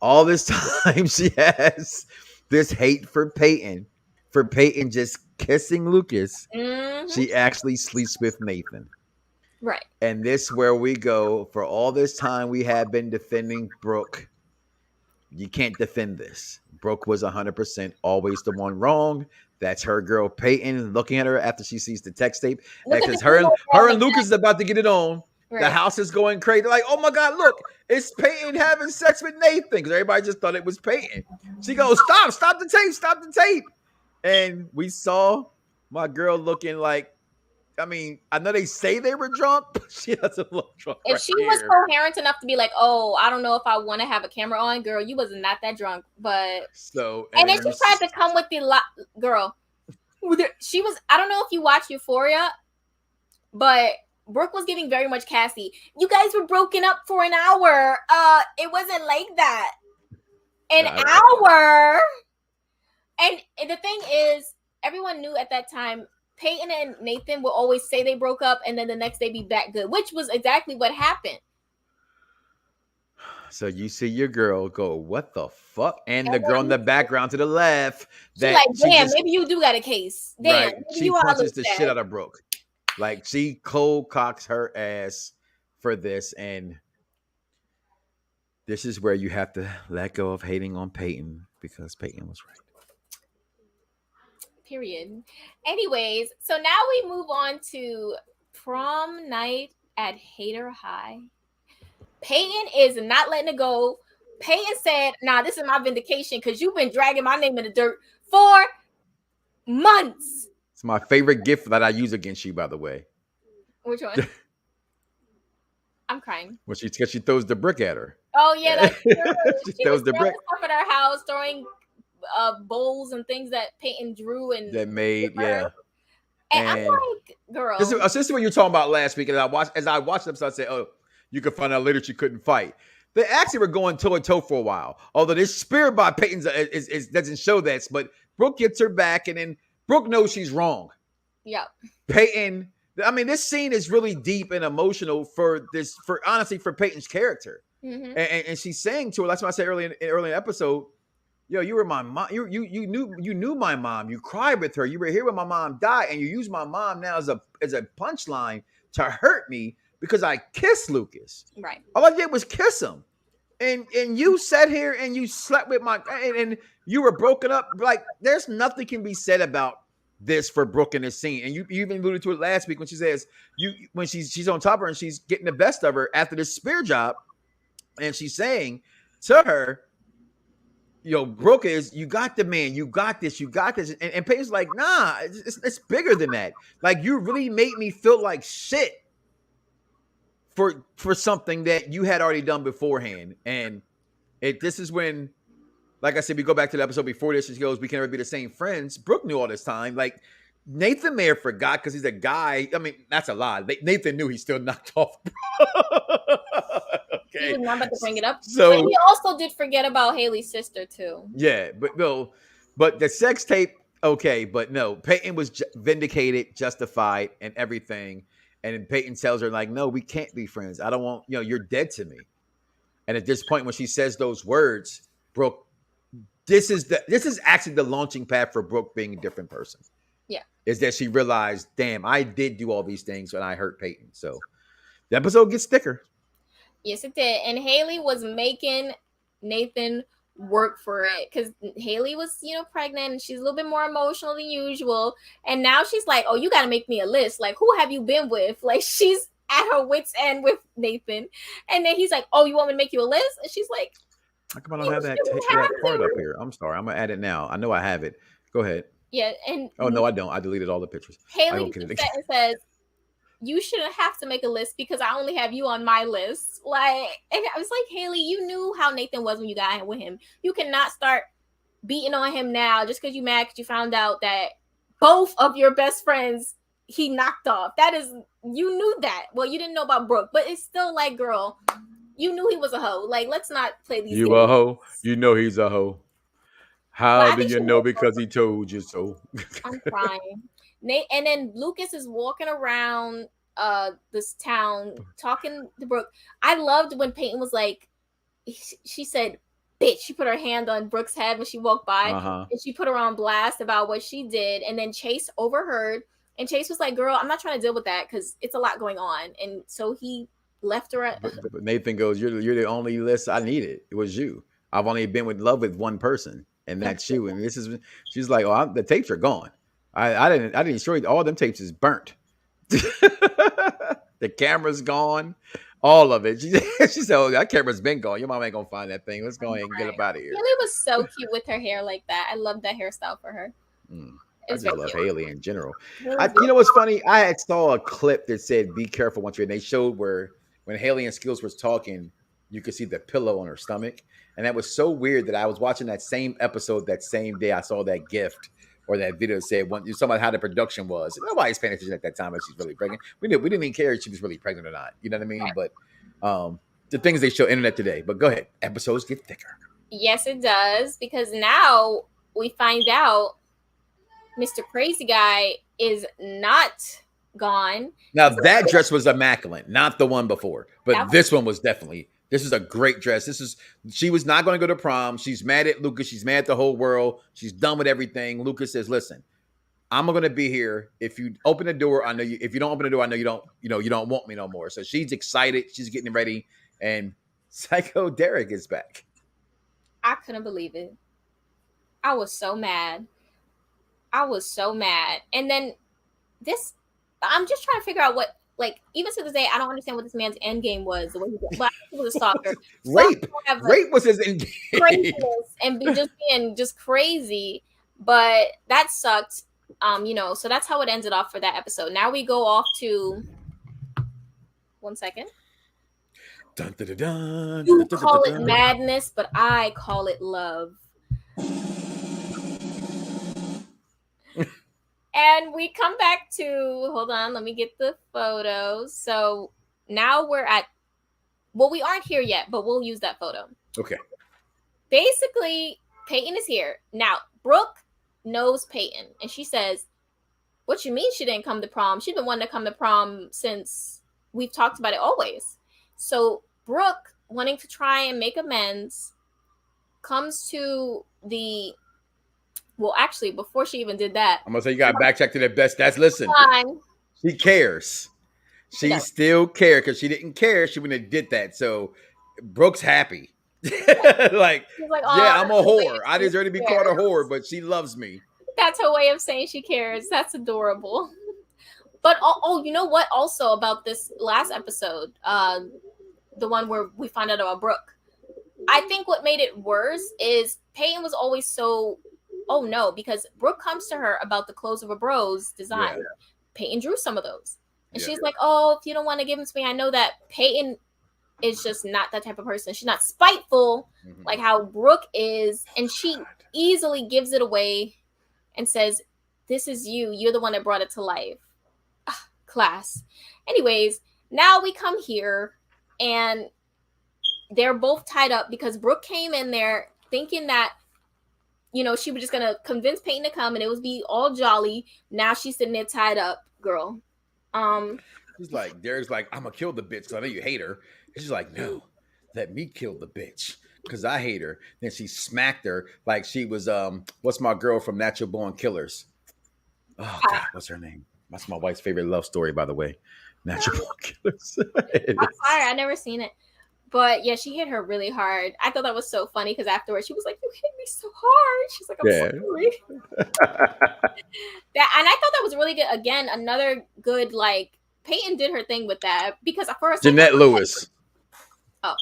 A: All this time she has this hate for Peyton just kissing Lucas.
B: Mm-hmm.
A: She actually sleeps with Nathan.
B: Right.
A: And this where we go. For all this time we have been defending Brooke. You can't defend this. Brooke was 100% always the one wrong. That's her girl Peyton looking at her after she sees the text tape. Because her and Lucas is about to get it on. Right. The house is going crazy. They're like, oh my God, look, it's Peyton having sex with Nathan. Because everybody just thought it was Peyton. She goes, stop the tape. And we saw my girl looking like, I mean, I know they say they were drunk, but she doesn't look drunk.
B: If she was coherent enough to be like, oh, I don't know if I want to have a camera on, girl, you was not that drunk. But and then she tried to come with the girl. She was, I don't know if you watched Euphoria, but Brooke was giving very much Cassie. You guys were broken up for an hour. It wasn't like that. An hour. And the thing is, everyone knew at that time, Peyton and Nathan will always say they broke up and then the next day be back good, which was exactly what happened.
A: So you see your girl go, what the fuck? And the girl in the background to the left.
B: She's like, damn, maybe you do got a case. Damn.
A: Right. She punches the shit out of Brooke. Like, she cold cocks her ass for this. And this is where you have to let go of hating on Peyton, because Peyton was right.
B: Period. Anyways, so now we move on to prom night at Hater High. Peyton is not letting it go. Peyton said, nah, this is my vindication because you've been dragging my name in the dirt for months.
A: It's my favorite gift that I use against you, by the way.
B: Which one? I'm crying.
A: Well, because she throws the brick at her.
B: Oh, yeah, that's true.
A: She throws the brick.
B: Stuff at her house, throwing bowls and things that Peyton drew and
A: that made, yeah.
B: And I'm like, girl.
A: This is what you were talking about last week. And as I watched them, so I said, oh, you could find out later she couldn't fight. They actually were going toe to toe for a while. Although this spear by Peyton's doesn't show that, but Brooke gets her back, and then Brooke knows she's wrong.
B: Yep.
A: Peyton. I mean, this scene is really deep and emotional for Peyton's character. Mm-hmm. And she's saying to her, that's what I said early in the episode. Yo, you were my mom. You knew my mom. You cried with her. You were here when my mom died, and you use my mom now as a punchline to hurt me because I kissed Lucas.
B: Right.
A: All I did was kiss him, and you sat here and you slept with and you were broken up. Like, there's nothing can be said about this for Brooke in this scene. And you even alluded to it last week when she says when she's on top of her and she's getting the best of her after this spear job, and she's saying to her, yo, Brooke is, you got the man, you got this. And Peyton's like, nah, it's bigger than that. Like, you really made me feel like shit for something that you had already done beforehand. And this is when, like I said, we go back to the episode before this, and she goes, we can never be the same friends. Brooke knew all this time. Like, Nathan may have forgot because he's a guy. I mean, that's a lie. Nathan knew he still knocked off. Okay.
B: He was not about to bring it up.
A: So,
B: but he also did forget about Haley's sister too.
A: Yeah, but the sex tape, okay, but no, Peyton was vindicated, justified, and everything. And then Peyton tells her, like, no, we can't be friends. I don't want, you're dead to me. And at this point, when she says those words, Brooke, this is actually the launching pad for Brooke being a different person.
B: Yeah.
A: Is that she realized, damn, I did do all these things when I hurt Peyton. So the episode gets thicker.
B: Yes, it did. And Haley was making Nathan work for it because Haley was, pregnant, and she's a little bit more emotional than usual. And now she's like, oh, you got to make me a list. Like, who have you been with? Like, she's at her wit's end with Nathan. And then he's like, oh, you want me to make you a list? And she's like,
A: how come I don't have that part up here? I'm sorry. I'm going to add it now. I know I have it. Go ahead.
B: Yeah. And
A: oh, no, I don't. I deleted all the pictures.
B: Haley says, you shouldn't have to make a list because I only have you on my list. Like, and I was like, Haley, you knew how Nathan was when you got with him. You cannot start beating on him now just because you mad because you found out that both of your best friends he knocked off. That is, you knew that. Well, you didn't know about Brooke, but it's still like, girl, you knew he was a hoe. Like, let's not play these
A: You
B: games.
A: a hoe? You know he's a hoe.
B: But
A: How
B: I
A: do
B: think
A: you
B: she
A: know?
B: was
A: Because he told you so.
B: I'm crying. Nate, and then Lucas is walking around this town talking to Brooke. I loved when Peyton was like, she said, "Bitch." She put her hand on Brooke's head when she walked by, and she put her on blast about what she did. And then Chase overheard, and Chase was like, "Girl, I'm not trying to deal with that because it's a lot going on." And so he left her.
A: But Nathan goes, "You're the only list I needed. It was you. I've only been with love with one person, and that's you." And this is, she's like, "Oh, the tapes are gone. I didn't show you. All them tapes is burnt. The camera's gone. All of it." She said, "Oh, that camera's been gone. Your mom ain't gonna find that thing. Let's go ahead and get up out of here."
B: Haley was so cute with her hair like that. I love that hairstyle for her.
A: I just love
B: cute.
A: Haley in general. You know what's funny? I had saw a clip that said, "Be careful once you're." And they showed where when Haley and Skills was talking, you could see the pillow on her stomach, and that was so weird that I was watching that same episode that same day. I saw that gift or that video that said you saw about how the production was. Nobody's paying attention at that time if she's really pregnant. We didn't even care if she was really pregnant or not. You know what I mean? But the things they show internet today. But go ahead, episodes get thicker.
B: Yes, it does, because now we find out Mr. Crazy Guy is not gone.
A: Now that dress was immaculate, not the one before, but this one was definitely. This is a great dress. She was not going to go to prom. She's mad at Lucas. She's mad at the whole world. She's done with everything. Lucas says, "Listen, I'm going to be here. If you open the door, I know you. If you don't open the door, I know you don't. You don't want me no more." So she's excited. She's getting ready, and Psycho Derek is back.
B: I couldn't believe it. I was so mad. And then this, I'm just trying to figure out what, like, even to this day, I don't understand what this man's end game was. The way he was a stalker.
A: Rape was his end game.
B: Craziness and being just crazy. But that sucked. So that's how it ended off for that episode. Now we go off to 1 second.
A: Dun, dun, dun, dun,
B: you call it madness, but I call it love. And we come back to, hold on, let me get the photos. So now we're at, well, we aren't here yet, but we'll use that photo.
A: Okay.
B: Basically, Peyton is here. Now, Brooke knows Peyton, and she says, "What you mean she didn't come to prom? She's been wanting to come to prom since we've talked about it always." So Brooke, wanting to try and make amends, comes to the, well, actually, before she even did that,
A: I'm gonna say you got to backtrack to the best. Listen. She cares. She still cares because she didn't care. She wouldn't have did that. So Brooke's happy. like, yeah, I'm a whore. I deserve to be called a whore, but she loves me.
B: That's her way of saying she cares. That's adorable. But you know what? Also about this last episode, the one where we find out about Brooke, I think what made it worse is Peyton was always so, oh no, because Brooke comes to her about the Clothes of a Bros design. Yeah. Peyton drew some of those. And she's like, "Oh, if you don't want to give them to me," I know that Peyton is just not that type of person. She's not spiteful like how Brooke is. And she easily gives it away and says, "This is you. You're the one that brought it to life." Class. Anyways, now we come here and they're both tied up because Brooke came in there thinking that, she was just going to convince Peyton to come and it would be all jolly. Now she's sitting there tied up, girl.
A: He's like, Derek's like, "I'm going to kill the bitch because I know you hate her." She's like, "No, let me kill the bitch because I hate her." Then she smacked her like she was, what's my girl from Natural Born Killers? Oh, God, what's her name? That's my wife's favorite love story, by the way. Natural Born Killers.
B: I'm sorry, I never seen it. But yeah, she hit her really hard. I thought that was so funny because afterwards she was like, "You hit me so hard." She's like, "I'm sorry." And I thought that was really good. Again, another good, like, Peyton did her thing with that because at first
A: Jeanette Lewis.
B: Oh.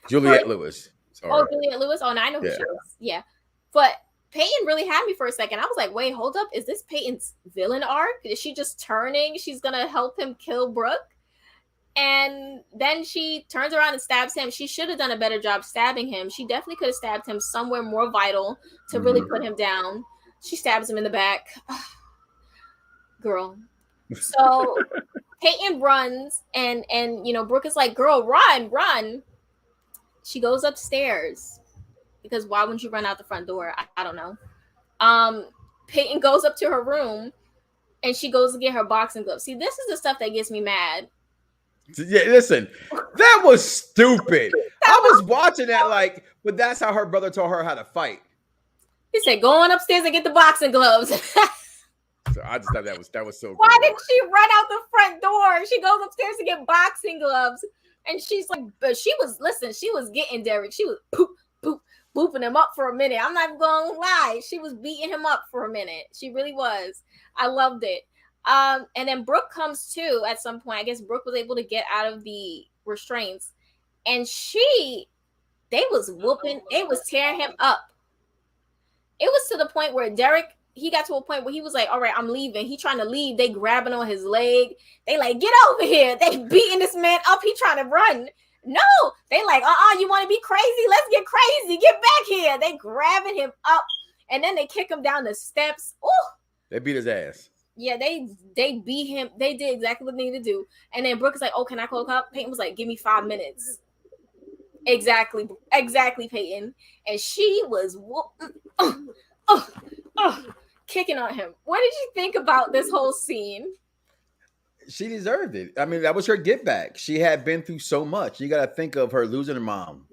A: Juliette Lewis.
B: Sorry. Oh, Juliette Lewis. Oh, no, I know who she is. Yeah. But Peyton really had me for a second. I was like, wait, hold up. Is this Peyton's villain arc? Is she just turning? She's going to help him kill Brooke? And then she turns around and stabs him. She should have done a better job stabbing him. She definitely could have stabbed him somewhere more vital to really put him down. She stabs him in the back. Girl. So Peyton runs, and Brooke is like, girl, run. She goes upstairs because why wouldn't you run out the front door? I don't know. Peyton goes up to her room and she goes to get her boxing gloves. See, this is the stuff that gets me mad.
A: Yeah, listen, that was stupid. I was watching that like, but that's how her brother taught her how to fight.
B: He said, go on upstairs and get the boxing gloves.
A: So I just thought that was so cool.
B: Why didn't she run out the front door? She goes upstairs to get boxing gloves. And she's like, but she was getting Derek. She was booping him up for a minute. I'm not going to lie. She was beating him up for a minute. She really was. I loved it. And then Brooke comes too at some point. I guess Brooke was able to get out of the restraints. And they was whooping. They was tearing him up. It was to the point where Derek, he got to a point where he was like, all right, I'm leaving. He trying to leave. They grabbing on his leg. They like, get over here. They beating this man up. He trying to run. No, they like, you want to be crazy? Let's get crazy. Get back here. They grabbing him up. And then they kick him down the steps. Ooh.
A: They beat his ass.
B: Yeah, they beat him. They did exactly what they needed to do. And then Brooke is like, oh, can I call a cop? Peyton was like, give me 5 minutes. Exactly, Peyton. And she was kicking on him. What did you think about this whole scene?
A: She deserved it. I mean, that was her get back. She had been through so much. You got to think of her losing her mom,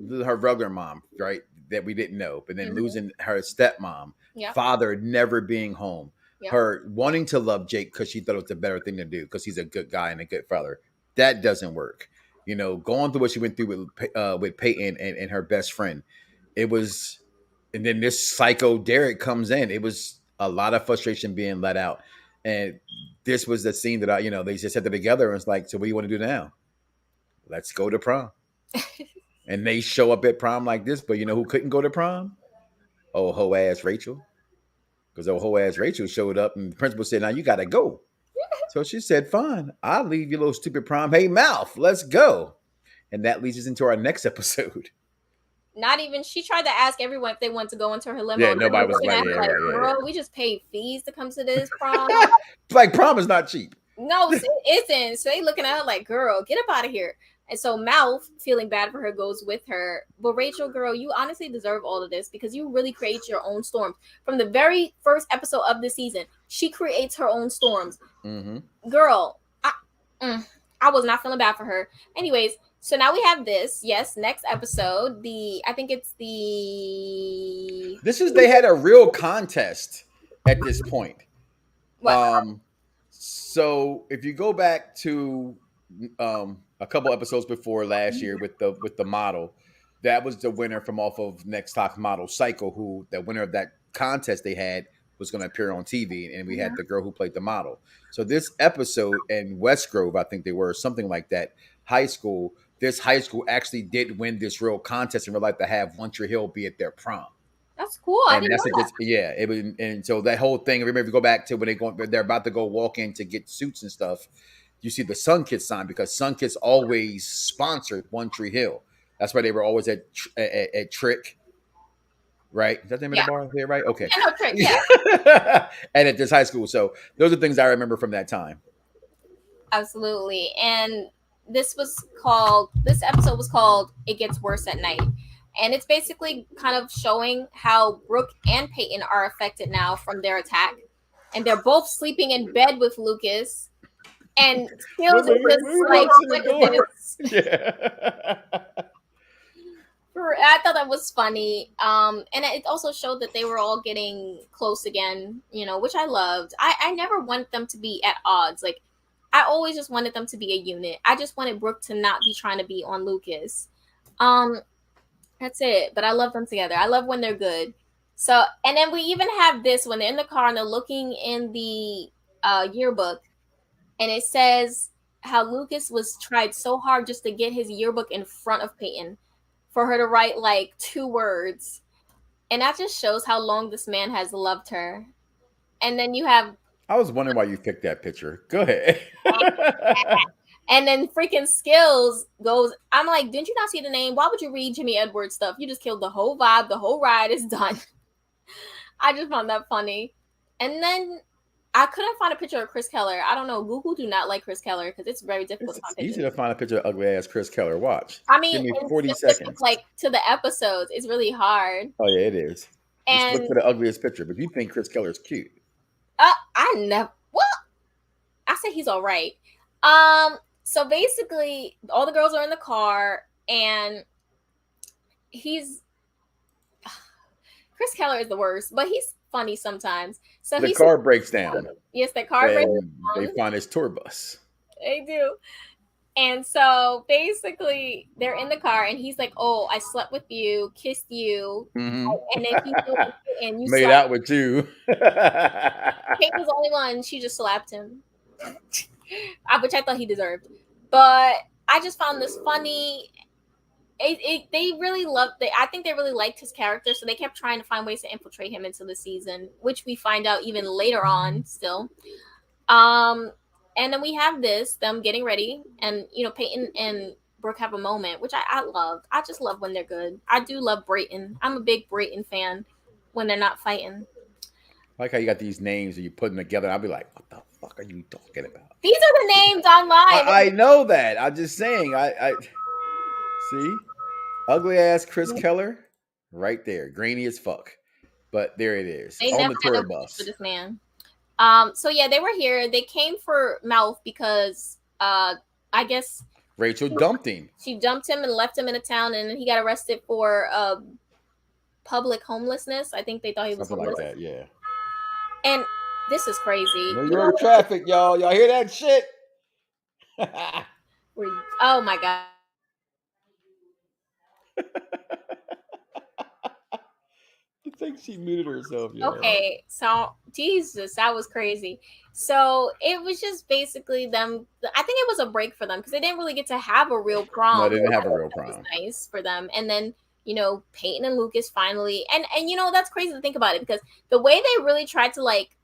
A: her regular mom, right? That we didn't know, but then losing her stepmom, father never being home, her wanting to love Jake because she thought it was the better thing to do because he's a good guy and a good father. That doesn't work. Going through what she went through with Peyton and her best friend, it was, and then this psycho Derek comes in. It was a lot of frustration being let out, and this was the scene that they just sat there together and it's like, so what do you want to do now? Let's go to prom. And they show up at prom like this, but you know who couldn't go to prom? Oh, hoe ass Rachel. Because hoe ass Rachel showed up and the principal said, now you got to go. So she said, fine, I'll leave your little stupid prom. Hey, mouth, let's go. And that leads us into our next episode.
B: Not even, she tried to ask everyone if they want to go into her limo.
A: Yeah, nobody was like,
B: girl, we just paid fees to come to this prom.
A: Like, prom is not cheap.
B: No, it isn't. So they looking at her like, girl, get up out of here. And so Mouth, feeling bad for her, goes with her. But Rachel, girl, you honestly deserve all of this because you really create your own storms. From the very first episode of the season, she creates her own storms. Mm-hmm. Girl, I was not feeling bad for her. Anyways, so now we have this. Yes, next episode. They
A: had a real contest at this point. What? So if you go back to a couple episodes before last year with the model, that was the winner from off of Knoxxx model Psycho, who the winner of that contest they had was going to appear on TV, and we had the girl who played the model. So this episode in West Grove, I think they were something like that, high school. This high school actually did win this real contest in real life to have One Tree Hill be at their prom.
B: That's cool.
A: And and so that whole thing. Remember, if you go back to when they're about to go walk in to get suits and stuff, you see the Sun Kids sign because Sun Kids always sponsored One Tree Hill. That's why they were always at Trick, right? Is that the name of the bar there, right? Okay.
B: Yeah, no, Trick, yeah.
A: And at this high school. So those are things I remember from that time.
B: Absolutely. And this episode was called It Gets Worse at Night. And it's basically kind of showing how Brooke and Peyton are affected now from their attack. And they're both sleeping in bed with Lucas. And Skills is just like, I thought that was funny. And it also showed that they were all getting close again, which I loved. I never wanted them to be at odds. Like, I always just wanted them to be a unit. I just wanted Brooke to not be trying to be on Lucas. That's it. But I love them together. I love when they're good. So, and then we even have this when they're in the car and they're looking in the yearbook, and it says how Lucas was tried so hard just to get his yearbook in front of Peyton for her to write like 2 words. And that just shows how long this man has loved her. And then you have...
A: I was wondering why you picked that picture. Go ahead.
B: And then freaking Skills goes, I'm like, didn't you not see the name? Why would you read Jimmy Edwards stuff? You just killed the whole vibe. The whole ride is done. I just found that funny. And then I couldn't find a picture of Chris Keller. I don't know. Google do not like Chris Keller because it's very difficult to find
A: It's
B: pictures.
A: easy to find a picture of ugly ass Chris Keller. Watch.
B: I mean,
A: give me 40 seconds.
B: Like to the episodes, it's really hard.
A: Oh yeah, it is.
B: And
A: just look for the ugliest picture. But you think Chris Keller's cute?
B: I never. Well, I say he's all right. So basically, all the girls are in the car, and Chris Keller is the worst, but he's funny sometimes. So
A: the car breaks down.
B: Yes, the car breaks down.
A: They find his tour bus.
B: They do. And so basically, they're in the car, and he's like, "Oh, I slept with you, kissed you, and then and you
A: made
B: slept.
A: Out with you."
B: Kate was the only one. She just slapped him, which I thought he deserved. But I just found this funny. They really loved it. I think they really liked his character, so they kept trying to find ways to infiltrate him into the season, which we find out even later on still. And then we have them getting ready, and Peyton and Brooke have a moment, which I love. I just love when they're good. I do love Brayton. I'm a big Brayton fan when they're not fighting.
A: I like how you got these names and you put them together. And I'll be like, what the fuck are you talking about?
B: These are the names online.
A: I know that. I'm just saying. I see ugly ass Chris Keller right there, grainy as fuck. But there it is on the tour bus
B: for this man. So yeah, they were here. They came for Mouth because I guess
A: Rachel dumped him.
B: She dumped him and left him in a town, and he got arrested for public homelessness. I think they thought he was
A: something
B: homeless.
A: like that. Yeah.
B: And this is crazy.
A: New York traffic, y'all. Y'all hear that shit?
B: Oh my god.
A: I think she muted herself. Yeah.
B: Okay, so Jesus, that was crazy. So it was just basically them. I think it was a break for them because they didn't really get to have a real prom.
A: No, they didn't have a real prom.
B: It was nice for them. And then Peyton and Lucas finally, and that's crazy to think about it because the way they really tried to like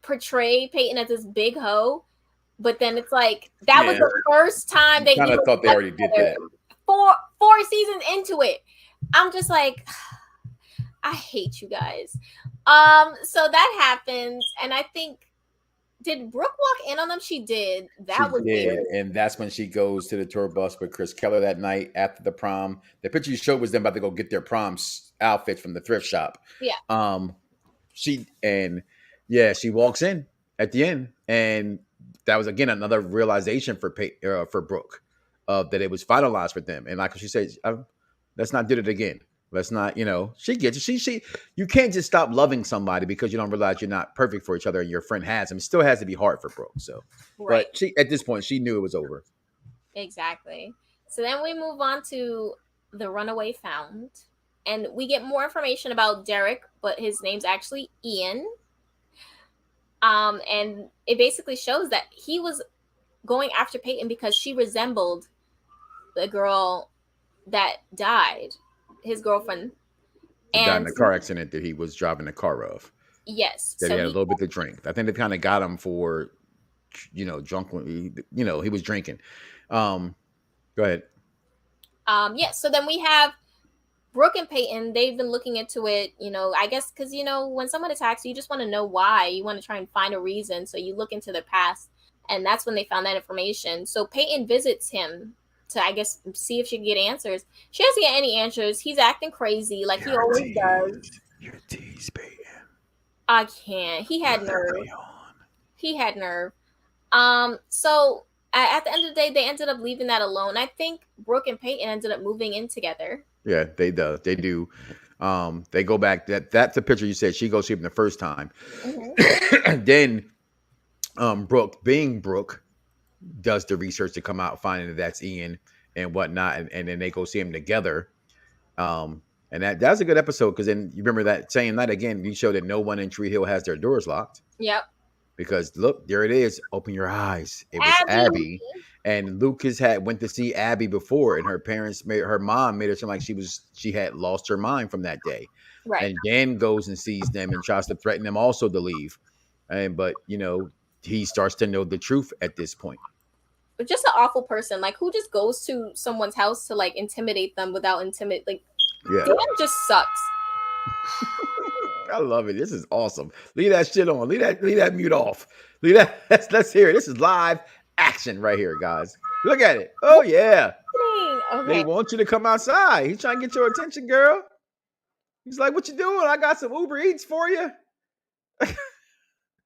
B: portray Peyton as this big hoe, but then it's like that was the first time they
A: kind of thought they already did that.
B: Four seasons into it, I'm just like, I hate you guys. So that happens, and I think did Brooke walk in on them? She did. That was weird.
A: And that's when she goes to the tour bus with Chris Keller that night after the prom. The picture you showed was them about to go get their prom outfits from the thrift shop.
B: Yeah.
A: She walks in at the end, and that was again another realization for Brooke, that it was finalized for them. And like she said, let's not do it again. Let's not, she gets it. She you can't just stop loving somebody because you don't realize you're not perfect for each other and your friend has them. It still has to be hard for Brooke. So, right. But at this point, she knew it was over.
B: Exactly. So then we move on to the runaway found, and we get more information about Derek, but his name's actually Ian. And it basically shows that he was going after Peyton because she resembled the girl that died. His girlfriend.
A: He died in a car accident that he was driving the car of.
B: Yes.
A: That he had a little bit to drink. I think they kind of got him for, drunk when he was drinking. Go ahead.
B: So then we have Brooke and Peyton. They've been looking into it, I guess because, when someone attacks you, you just want to know why. You want to try and find a reason. So you look into their past, and that's when they found that information. So Peyton visits him to, I guess, see if she can get answers. She doesn't get any answers. He's acting crazy like he always does.
A: You're a tease, Peyton.
B: I can't. He had nerve. So at the end of the day, they ended up leaving that alone. I think Brooke and Peyton ended up moving in together.
A: Yeah, they do. They do. They go back. That's the picture you said. She goes see him the first time. Mm-hmm. Then Brooke, being Brooke, does the research to come out finding that that's Ian and whatnot, and then they go see him together. And that's a good episode because then you remember that same night again, you show that no one in Tree Hill has their doors locked.
B: Yep.
A: Because look, there it is. Open your eyes. It was Abby. And Lucas went to see Abby before, and her mom made her seem like she had lost her mind from that day.
B: Right.
A: And Dan goes and sees them and tries to threaten them also to leave. But he starts to know the truth at this point.
B: just an awful person. Like, who just goes to someone's house to like intimidate them without like
A: Yeah.
B: Dan just sucks.
A: I love it. This is awesome. Leave that shit on. Leave that mute off. Leave that. Let's hear it. This is live action right here, guys. Look at it. Oh yeah.
B: Okay.
A: They want you to come outside. He's trying to get your attention, girl. He's like, "What you doing? I got some Uber Eats for you."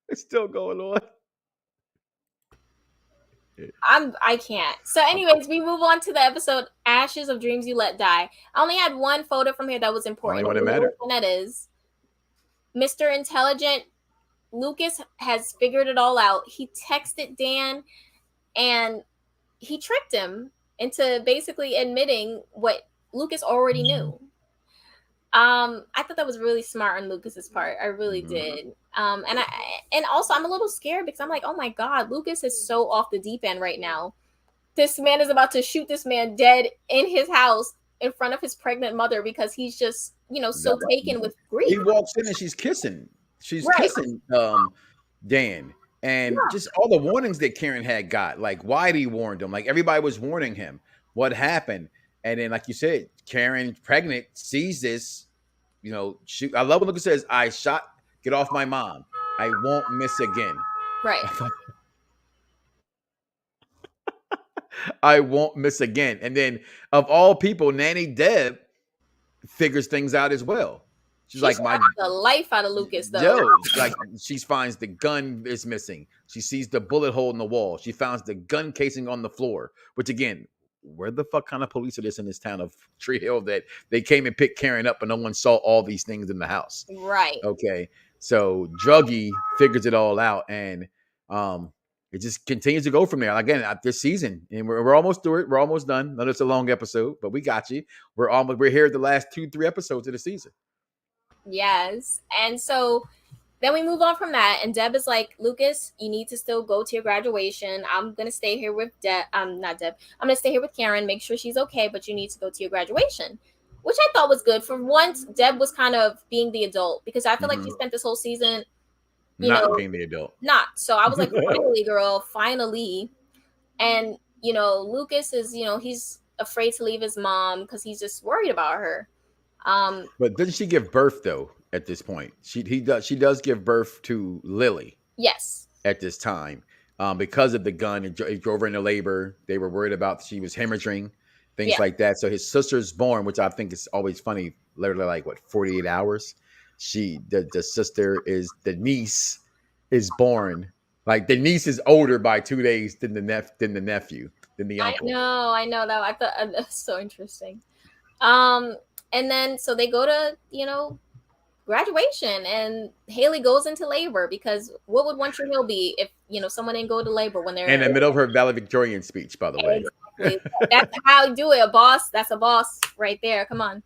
A: It's still going on.
B: I can't. So, anyways, we move on to the episode "Ashes of Dreams You Let Die." I only had one photo from here that was important.
A: Only one that mattered.
B: And that is Mr. Intelligent. Lucas has figured it all out. He texted Dan, and he tricked him into basically admitting what Lucas already knew. I thought that was really smart on Lucas's part. I really did. And also I'm a little scared because I'm like, oh my God, Lucas is so off the deep end right now. This man is about to shoot this man dead in his house in front of his pregnant mother because he's just, so taken with grief.
A: He walks in and she's kissing. She's kissing Dan. And just all the warnings that Karen had got, like Whitey warned him, like everybody was warning him what happened. And then, like you said, Karen, pregnant, sees this, shoot. I love when Lucas says, "I shot, get off my mom. I won't miss again."
B: Right.
A: I won't miss again. And then, of all people, Nanny Deb figures things out as well. She's like,
B: the life out of Lucas, though.
A: Yo, like she finds the gun is missing. She sees the bullet hole in the wall. She finds the gun casing on the floor, which again, where the fuck kind of police are this in this town of Tree Hill that they came and picked Karen up and no one saw all these things in the house?
B: Right.
A: Okay. So Druggy figures it all out, and it just continues to go from there. Again, this season, and we're almost through it. We're almost done. I know it's a long episode, but we got you. We're here at the last 2-3 episodes of the season.
B: Yes. And so then we move on from that, and Deb is like, Lucas, you need to still go to your graduation. I'm going to stay here with not Deb. I'm going to stay here with Karen, make sure she's okay, but you need to go to your graduation, which I thought was good. For once, Deb was kind of being the adult, because I feel like she spent this whole season
A: being the adult.
B: So I was like, finally, girl, finally. And, Lucas is, he's afraid to leave his mom because he's just worried about her.
A: But doesn't she give birth though? At this point, she does give birth to Lily.
B: Yes. At
A: this time, because of the gun, it drove her into labor. They were worried about she was hemorrhaging, things like that. So his sister's born, which I think is always funny. Literally, like 48 hours. The sister is the niece is born. Like the niece is older by 2 days than the nephew than the uncle.
B: I know that. I thought that's so interesting. And then so they go to graduation, and Haley goes into labor, because what would One Tree Hill be if someone didn't go to labor when they're
A: in the middle of her valedictorian speech, by the way.
B: Exactly. That's how you do it. A boss, that's a boss right there. Come on.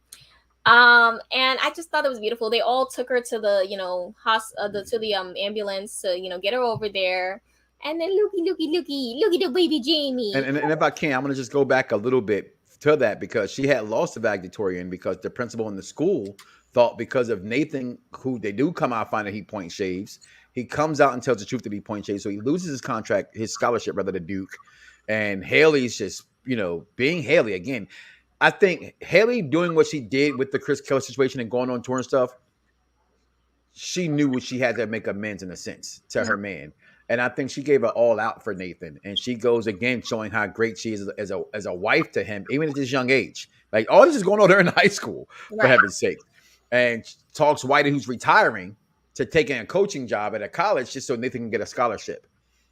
B: And I just thought it was beautiful. They all took her to the to the ambulance to get her over there. And then look at the baby Jamie.
A: And if I can, I'm gonna just go back a little bit to that, because she had lost the valedictorian because the principal in the school thought, because of Nathan, who they do come out find that he point shaves, he comes out and tells the truth that he point shaves, so he loses his contract, his scholarship rather, to Duke. And Haley's just being Haley again. I think Haley doing what she did with the Chris Keller situation and going on tour and stuff, she knew what she had to make amends, in a sense, to her man. And I think she gave it all out for Nathan. And she goes again showing how great she is as a wife to him, even at this young age. Like, all this is going on there in high school, for heaven's sake. And talks Whitey, who's retiring, to taking a coaching job at a college just so Nathan can get a scholarship.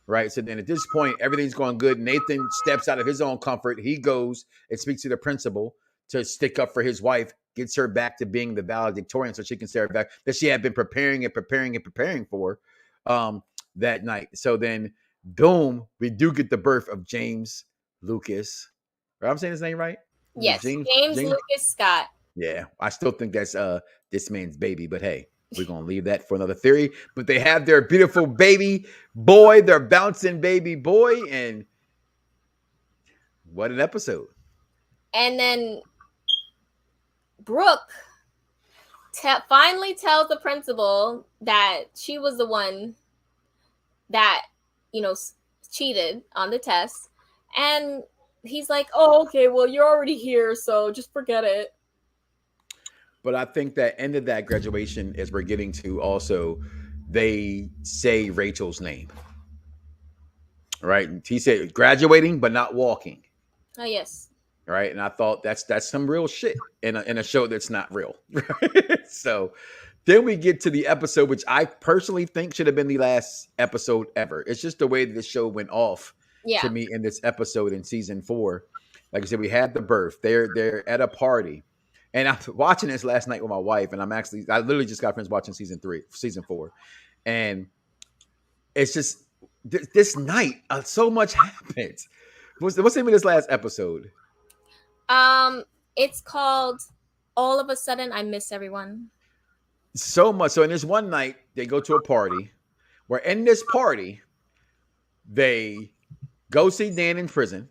A: Right. So then at this point, everything's going good. Nathan steps out of his own comfort. He goes and speaks to the principal to stick up for his wife, gets her back to being the valedictorian so she can say her back that she had been preparing for that night. So then, boom, we do get the birth of James Lucas. Right, I'm saying his name right?
B: Yes, James Lucas Scott.
A: Yeah, I still think that's this man's baby, but hey, we're going to leave that for another theory. But they have their beautiful baby boy, their bouncing baby boy, and what an episode.
B: And then Brooke finally tells the principal that she was the one that, cheated on the test. And he's like, oh, okay, well, you're already here, so just forget it.
A: But I think that end of that graduation, as we're getting to, also they say Rachel's name, right? He said graduating, but not walking,
B: Oh, yes.
A: right? And I thought that's some real shit in a show that's not real. Right? So then we get to the episode, which I personally think should have been the last episode ever. It's just the way that the show went off to me in this episode in season 4. Like I said, we had the birth. They're at a party. And I'm watching this last night with my wife, and I literally just got finished watching season 4. And it's just this night, so much happens. What's the name of this last episode?
B: It's called All of a Sudden I Miss Everyone.
A: So much. So in this one night, they go to a party where in this party, they go see Dan in prison.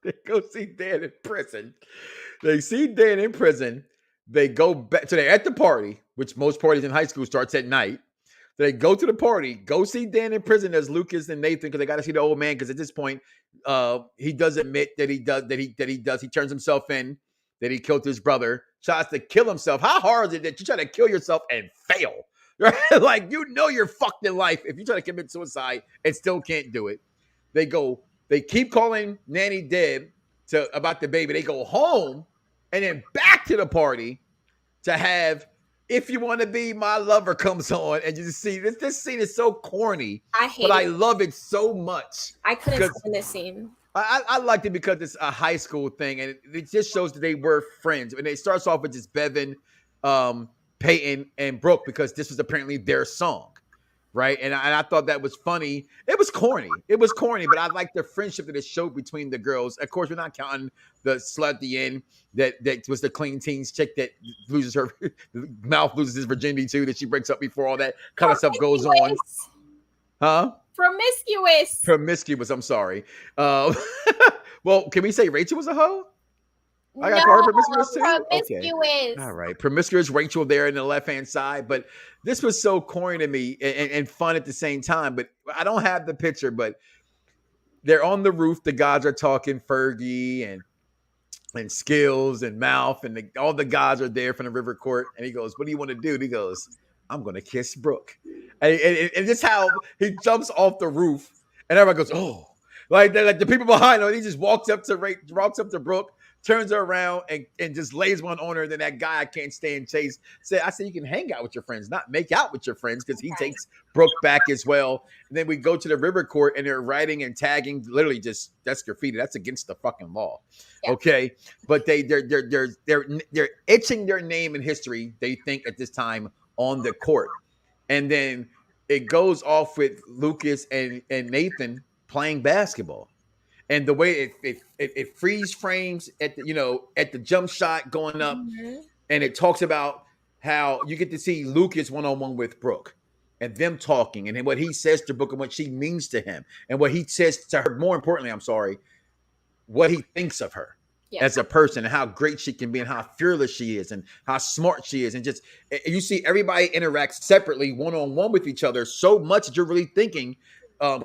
A: They go see Dan in prison. They see Dan in prison. They go back. So they're at the party, which most parties in high school starts at night. They go to the party, go see Dan in prison as Lucas and Nathan, because they got to see the old man. Because at this point, he does admit that he turns himself in, that he killed his brother, tries to kill himself. How hard is it that you try to kill yourself and fail? Right? Like, you're fucked in life if you try to commit suicide and still can't do it. They keep calling Nanny Deb about the baby. They go home and then back to the party to have If You Want to Be My Lover comes on, and you just see this scene is so corny. I love it so much.
B: I couldn't stand this scene.
A: I liked it because it's a high school thing, and it just shows that they were friends. And it starts off with just Bevan, Peyton, and Brooke, because this was apparently their song, right? And I thought that was funny. It was corny, but I like the friendship that it showed between the girls. Of course, we're not counting the slut at the end that was the Clean Teens chick that loses her mouth, loses his virginity too, that she breaks up before all that kind of stuff goes on. Huh? Promiscuous. I'm sorry. Well, can we say Rachel was a hoe? I got called promiscuous too.
B: Promiscuous.
A: Okay. All right. Promiscuous Rachel there in the left-hand side. But this was so corny to me and fun at the same time. But I don't have the picture, but they're on the roof. The guys are talking, Fergie and Skills and Mouth, and all the guys are there from the River Court. And he goes, "What do you want to do?" And he goes, "I'm going to kiss Brooke." And just how he jumps off the roof, and everybody goes, "Oh!" Like the people behind him. He just walks up to Brooke, turns her around, and just lays one on her. Then that guy I can't stand, Chase, I said you can hang out with your friends, not make out with your friends, because he takes Brooke back as well. And then we go to the River Court, and they're writing and tagging. Literally, just that's graffiti. That's against the fucking law. Yeah. Okay, but they're etching their name in history. They think at this time on the court. And then it goes off with Lucas and Nathan playing basketball, and the way it freeze frames at the jump shot going up, and it talks about how you get to see Lucas one-on-one with Brooke, and them talking, and what he says to Brooke and what she means to him, and what he says to her. More importantly, what he thinks of her. Yeah. As a person, and how great she can be, and how fearless she is, and how smart she is, and just you see everybody interact separately, one-on-one with each other so much that you're really thinking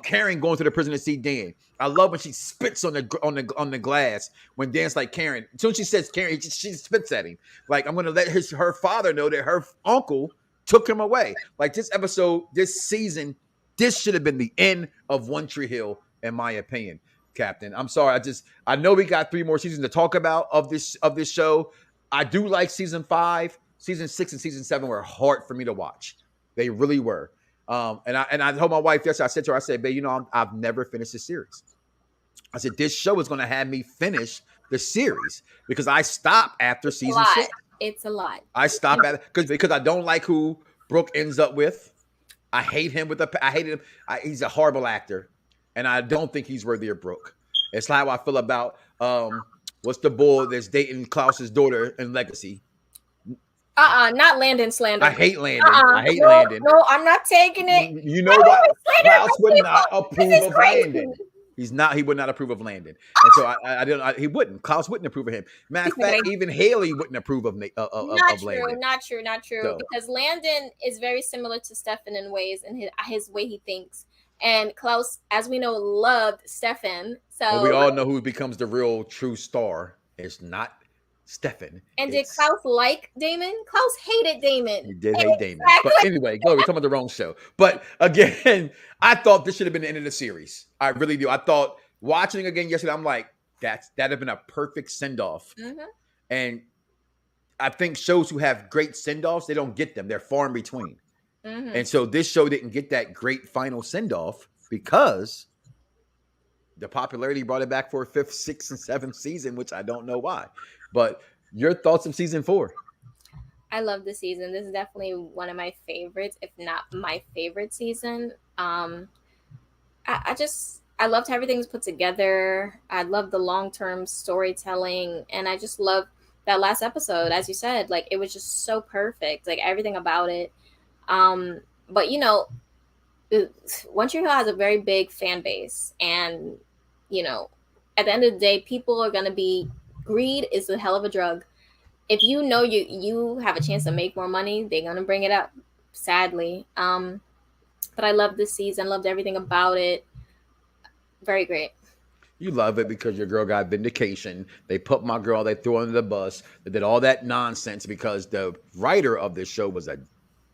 A: Karen going to the prison to see Dan. I love when she spits on the glass when Dan's like, Karen. As soon as she says Karen, she spits at him. Like, I'm going to let her father know that her uncle took him away. Like, this episode, this season, this should have been the end of One Tree Hill, in my opinion. Captain, I'm sorry. I know we got 3 more seasons to talk about of this show. I do like season 5, season 6, and season 7 were hard for me to watch. They really were. And I told my wife yesterday. I said to her, I said, "Babe, I've never finished the series." I said, "This show is going to have me finish the series because I stop after season 6.
B: It's a lot.
A: I stop at because I don't like who Brooke ends up with. I hate him I hated him. He's a horrible actor. And I don't think he's worthy of Brooke. It's how I feel about what's the boy that's dating Klaus's daughter in Legacy?
B: Not Landon Slander.
A: I hate Landon. Landon.
B: No, I'm not taking it.
A: You know what? Klaus would not approve of Landon. He would not approve of Landon. And so he wouldn't. Klaus wouldn't approve of him. Matter of fact, even Haley wouldn't approve of Landon.
B: Not true. So. Because Landon is very similar to Stefan in ways, and his way he thinks. And Klaus, as we know, loved Stefan. So
A: But we all know who becomes the real true star. It's not Stefan.
B: And did Klaus like Damon? Klaus hated Damon.
A: He did hate Damon. But anyway, we're talking about the wrong show. But again, I thought this should have been the end of the series. I really do. I thought watching again yesterday, I'm like, that'd have been a perfect send-off.
B: Mm-hmm.
A: And I think shows who have great send-offs, they don't get them. They're far in between.
B: Mm-hmm.
A: And so this show didn't get that great final send-off because the popularity brought it back for a 5th, 6th, and 7th season, which I don't know why. But your thoughts of season 4?
B: I love the season. This is definitely one of my favorites, if not my favorite season. I loved how everything's put together. I love the long-term storytelling, and I just love that last episode. As you said, like, it was just so perfect, like everything about it. But you know, One Tree Hill has a very big fan base, and you know, at the end of the day, people are gonna be, greed is a hell of a drug. If you know you have a chance to make more money, they're gonna bring it up, sadly. But I loved this season, loved everything about it. Very great.
A: You love it because your girl got vindication. They put my girl, they threw her under the bus. They did all that nonsense because the writer of this show was a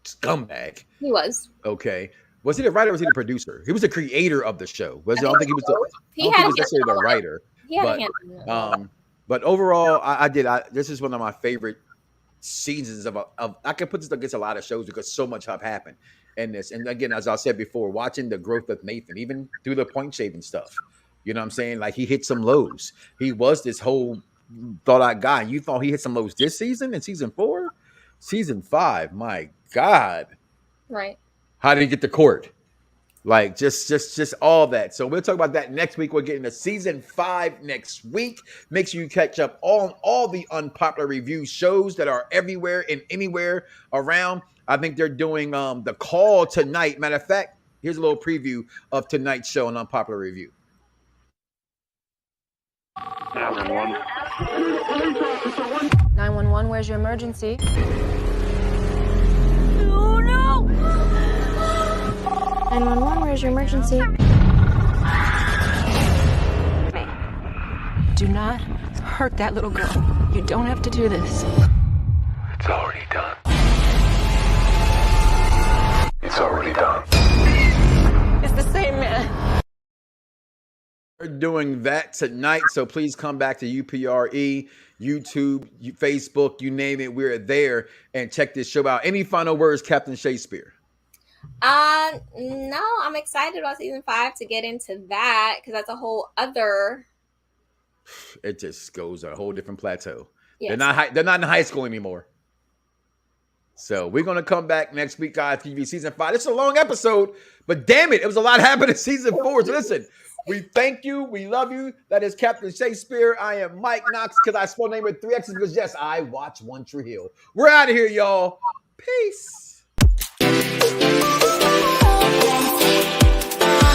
A: scumbag.
B: He was.
A: Okay. Was he the writer or was he the producer? He was the creator of the show. I don't think he was necessarily the writer.
B: He had a hand in it.
A: But overall, this is one of my favorite seasons of I can put this against a lot of shows because so much have happened in this. And again, as I said before, watching the growth of Nathan, even through the point shaving stuff, you know what I'm saying? Like, he hit some lows. He was this whole thought out guy. You thought he hit some lows this season in season 4? Season 5, my God.
B: Right.
A: How did he get to court? Like, just all that. So we'll talk about that next week. We're getting to season 5 next week. Make sure you catch up on all the unpopular review shows that are everywhere and anywhere around. I think they're doing The Call tonight. Matter of fact, here's a little preview of tonight's show on Unpopular Review.
D: 911. 911, where's your emergency?
E: Oh, no!
D: 911, where's your emergency? Do not hurt that little girl. You don't have to do this.
F: It's already done. It's already done.
D: It's the same man.
A: We're doing that tonight, so please come back to UPRE, YouTube, Facebook, you name it, we're there, and check this show out. Any final words, Captain Shaykespeare?
B: No, I'm excited about season 5 to get into that because that's a whole other.
A: It just goes a whole different plateau.
B: Yes.
A: They're not in high school anymore. So we're gonna come back next week, guys. TV season 5. This is a long episode, but damn it was a lot happening in season 4. So listen, we thank you, we love you. That is Captain Shaykespeare. I am Mike Knoxxx because I spelled name with 3 X's because yes, I watch One Tree Hill. We're out of here, y'all. Peace.